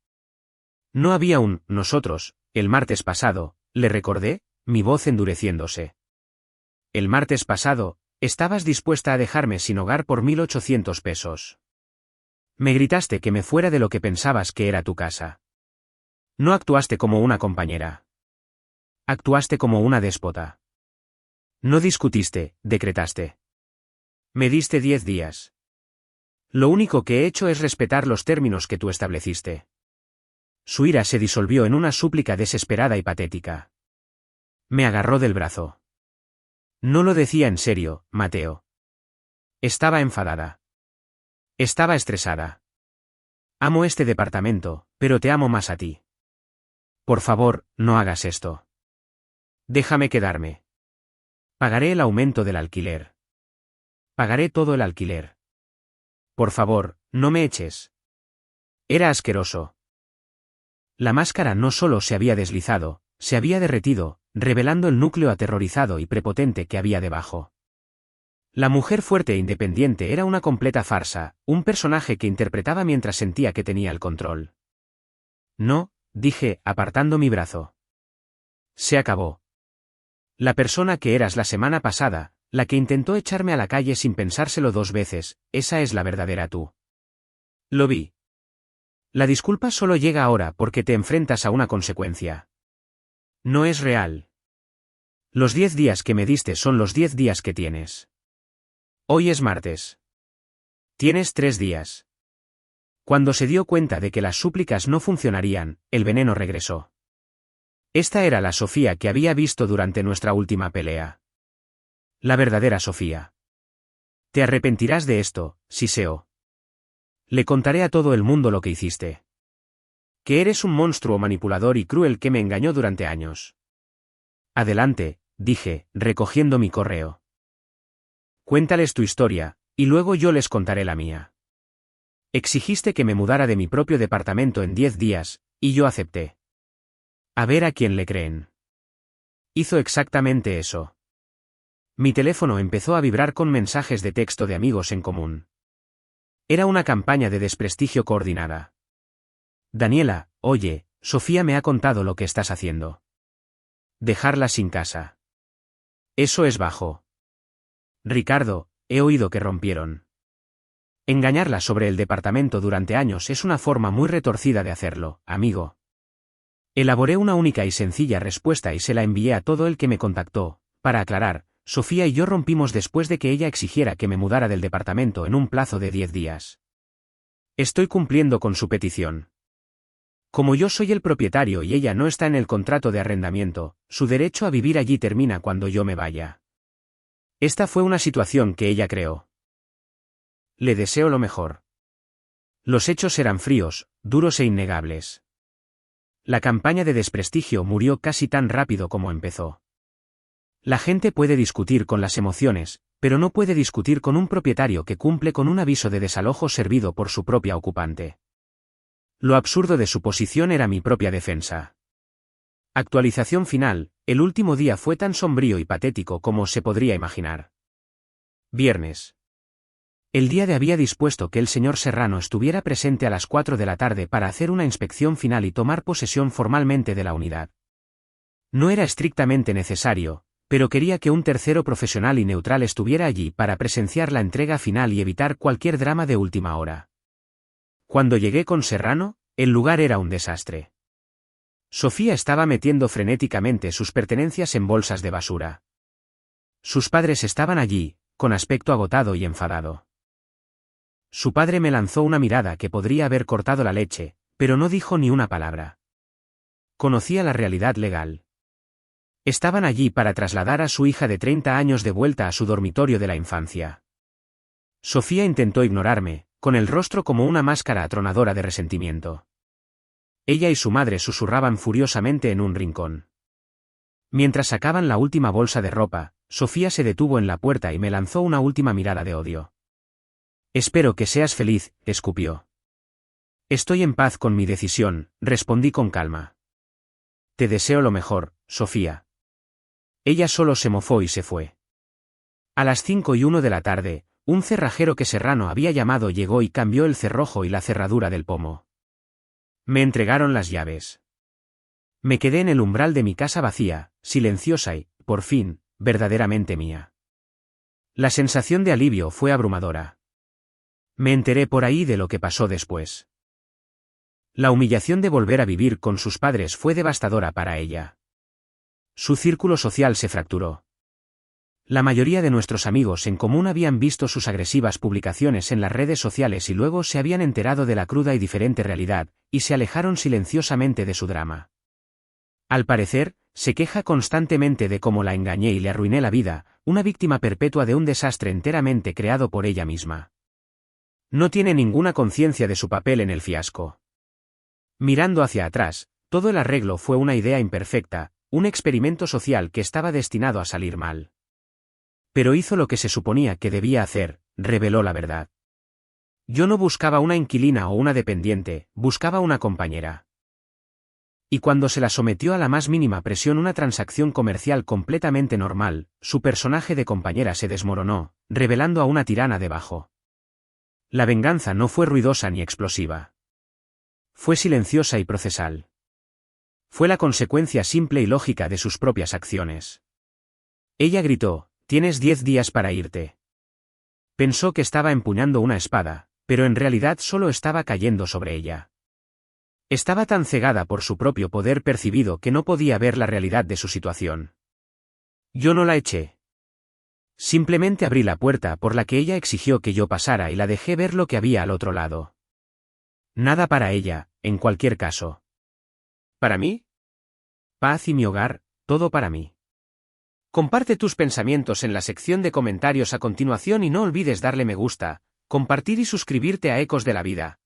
No había un nosotros, el martes pasado, le recordé, mi voz endureciéndose. El martes pasado, estabas dispuesta a dejarme sin hogar por 1.800 pesos. Me gritaste que me fuera de lo que pensabas que era tu casa. No actuaste como una compañera. Actuaste como una déspota. No discutiste, decretaste. Me diste 10 días. Lo único que he hecho es respetar los términos que tú estableciste. Su ira se disolvió en una súplica desesperada y patética. Me agarró del brazo. No lo decía en serio, Mateo. Estaba enfadada. Estaba estresada. Amo este departamento, pero te amo más a ti. Por favor, no hagas esto. Déjame quedarme. Pagaré el aumento del alquiler. Pagaré todo el alquiler. Por favor, no me eches. Era asqueroso. La máscara no solo se había deslizado, se había derretido, revelando el núcleo aterrorizado y prepotente que había debajo. La mujer fuerte e independiente era una completa farsa, un personaje que interpretaba mientras sentía que tenía el control. No, dije, apartando mi brazo. Se acabó. La persona que eras la semana pasada, la que intentó echarme a la calle sin pensárselo 2 veces, esa es la verdadera tú. Lo vi. La disculpa solo llega ahora porque te enfrentas a una consecuencia. No es real. Los 10 días que me diste son los 10 días que tienes. Hoy es martes. Tienes 3 días. Cuando se dio cuenta de que las súplicas no funcionarían, el veneno regresó. Esta era la Sofía que había visto durante nuestra última pelea. La verdadera Sofía. Te arrepentirás de esto, Siseo. Le contaré a todo el mundo lo que hiciste. Que eres un monstruo manipulador y cruel que me engañó durante años. Adelante, dije, recogiendo mi correo. Cuéntales tu historia, y luego yo les contaré la mía. Exigiste que me mudara de mi propio departamento en 10 días, y yo acepté. A ver a quién le creen. Hizo exactamente eso. Mi teléfono empezó a vibrar con mensajes de texto de amigos en común. Era una campaña de desprestigio coordinada. Daniela, oye, Sofía me ha contado lo que estás haciendo. Dejarla sin casa. Eso es bajo. Ricardo, he oído que rompieron. Engañarla sobre el departamento durante años es una forma muy retorcida de hacerlo, amigo. Elaboré una única y sencilla respuesta y se la envié a todo el que me contactó. Para aclarar, Sofía y yo rompimos después de que ella exigiera que me mudara del departamento en un plazo de 10 días. Estoy cumpliendo con su petición. Como yo soy el propietario y ella no está en el contrato de arrendamiento, su derecho a vivir allí termina cuando yo me vaya. Esta fue una situación que ella creó. Le deseo lo mejor. Los hechos eran fríos, duros e innegables. La campaña de desprestigio murió casi tan rápido como empezó. La gente puede discutir con las emociones, pero no puede discutir con un propietario que cumple con un aviso de desalojo servido por su propia ocupante. Lo absurdo de su posición era mi propia defensa. Actualización final, el último día fue tan sombrío y patético como se podría imaginar. Viernes. El día de había dispuesto que el señor Serrano estuviera presente a las 4 de la tarde para hacer una inspección final y tomar posesión formalmente de la unidad. No era estrictamente necesario, pero quería que un tercero profesional y neutral estuviera allí para presenciar la entrega final y evitar cualquier drama de última hora. Cuando llegué con Serrano, el lugar era un desastre. Sofía estaba metiendo frenéticamente sus pertenencias en bolsas de basura. Sus padres estaban allí, con aspecto agotado y enfadado. Su padre me lanzó una mirada que podría haber cortado la leche, pero no dijo ni una palabra. Conocía la realidad legal. Estaban allí para trasladar a su hija de 30 años de vuelta a su dormitorio de la infancia. Sofía intentó ignorarme, con el rostro como una máscara atronadora de resentimiento. Ella y su madre susurraban furiosamente en un rincón. Mientras sacaban la última bolsa de ropa, Sofía se detuvo en la puerta y me lanzó una última mirada de odio. «Espero que seas feliz», escupió. «Estoy en paz con mi decisión», respondí con calma. «Te deseo lo mejor, Sofía». Ella solo se mofó y se fue. A las 5:01 de la tarde, un cerrajero que Serrano había llamado llegó y cambió el cerrojo y la cerradura del pomo. Me entregaron las llaves. Me quedé en el umbral de mi casa vacía, silenciosa y, por fin, verdaderamente mía. La sensación de alivio fue abrumadora. Me enteré por ahí de lo que pasó después. La humillación de volver a vivir con sus padres fue devastadora para ella. Su círculo social se fracturó. La mayoría de nuestros amigos en común habían visto sus agresivas publicaciones en las redes sociales y luego se habían enterado de la cruda y diferente realidad, y se alejaron silenciosamente de su drama. Al parecer, se queja constantemente de cómo la engañé y le arruiné la vida, una víctima perpetua de un desastre enteramente creado por ella misma. No tiene ninguna conciencia de su papel en el fiasco. Mirando hacia atrás, todo el arreglo fue una idea imperfecta, un experimento social que estaba destinado a salir mal. Pero hizo lo que se suponía que debía hacer, reveló la verdad. Yo no buscaba una inquilina o una dependiente, buscaba una compañera. Y cuando se la sometió a la más mínima presión, una transacción comercial completamente normal, su personaje de compañera se desmoronó, revelando a una tirana debajo. La venganza no fue ruidosa ni explosiva. Fue silenciosa y procesal. Fue la consecuencia simple y lógica de sus propias acciones. Ella gritó: «Tienes 10 días para irte». Pensó que estaba empuñando una espada, pero en realidad solo estaba cayendo sobre ella. Estaba tan cegada por su propio poder percibido que no podía ver la realidad de su situación. Yo no la eché. Simplemente abrí la puerta por la que ella exigió que yo pasara y la dejé ver lo que había al otro lado. Nada para ella, en cualquier caso. ¿Para mí? Paz y mi hogar, todo para mí. Comparte tus pensamientos en la sección de comentarios a continuación y no olvides darle me gusta, compartir y suscribirte a Ecos de la Vida.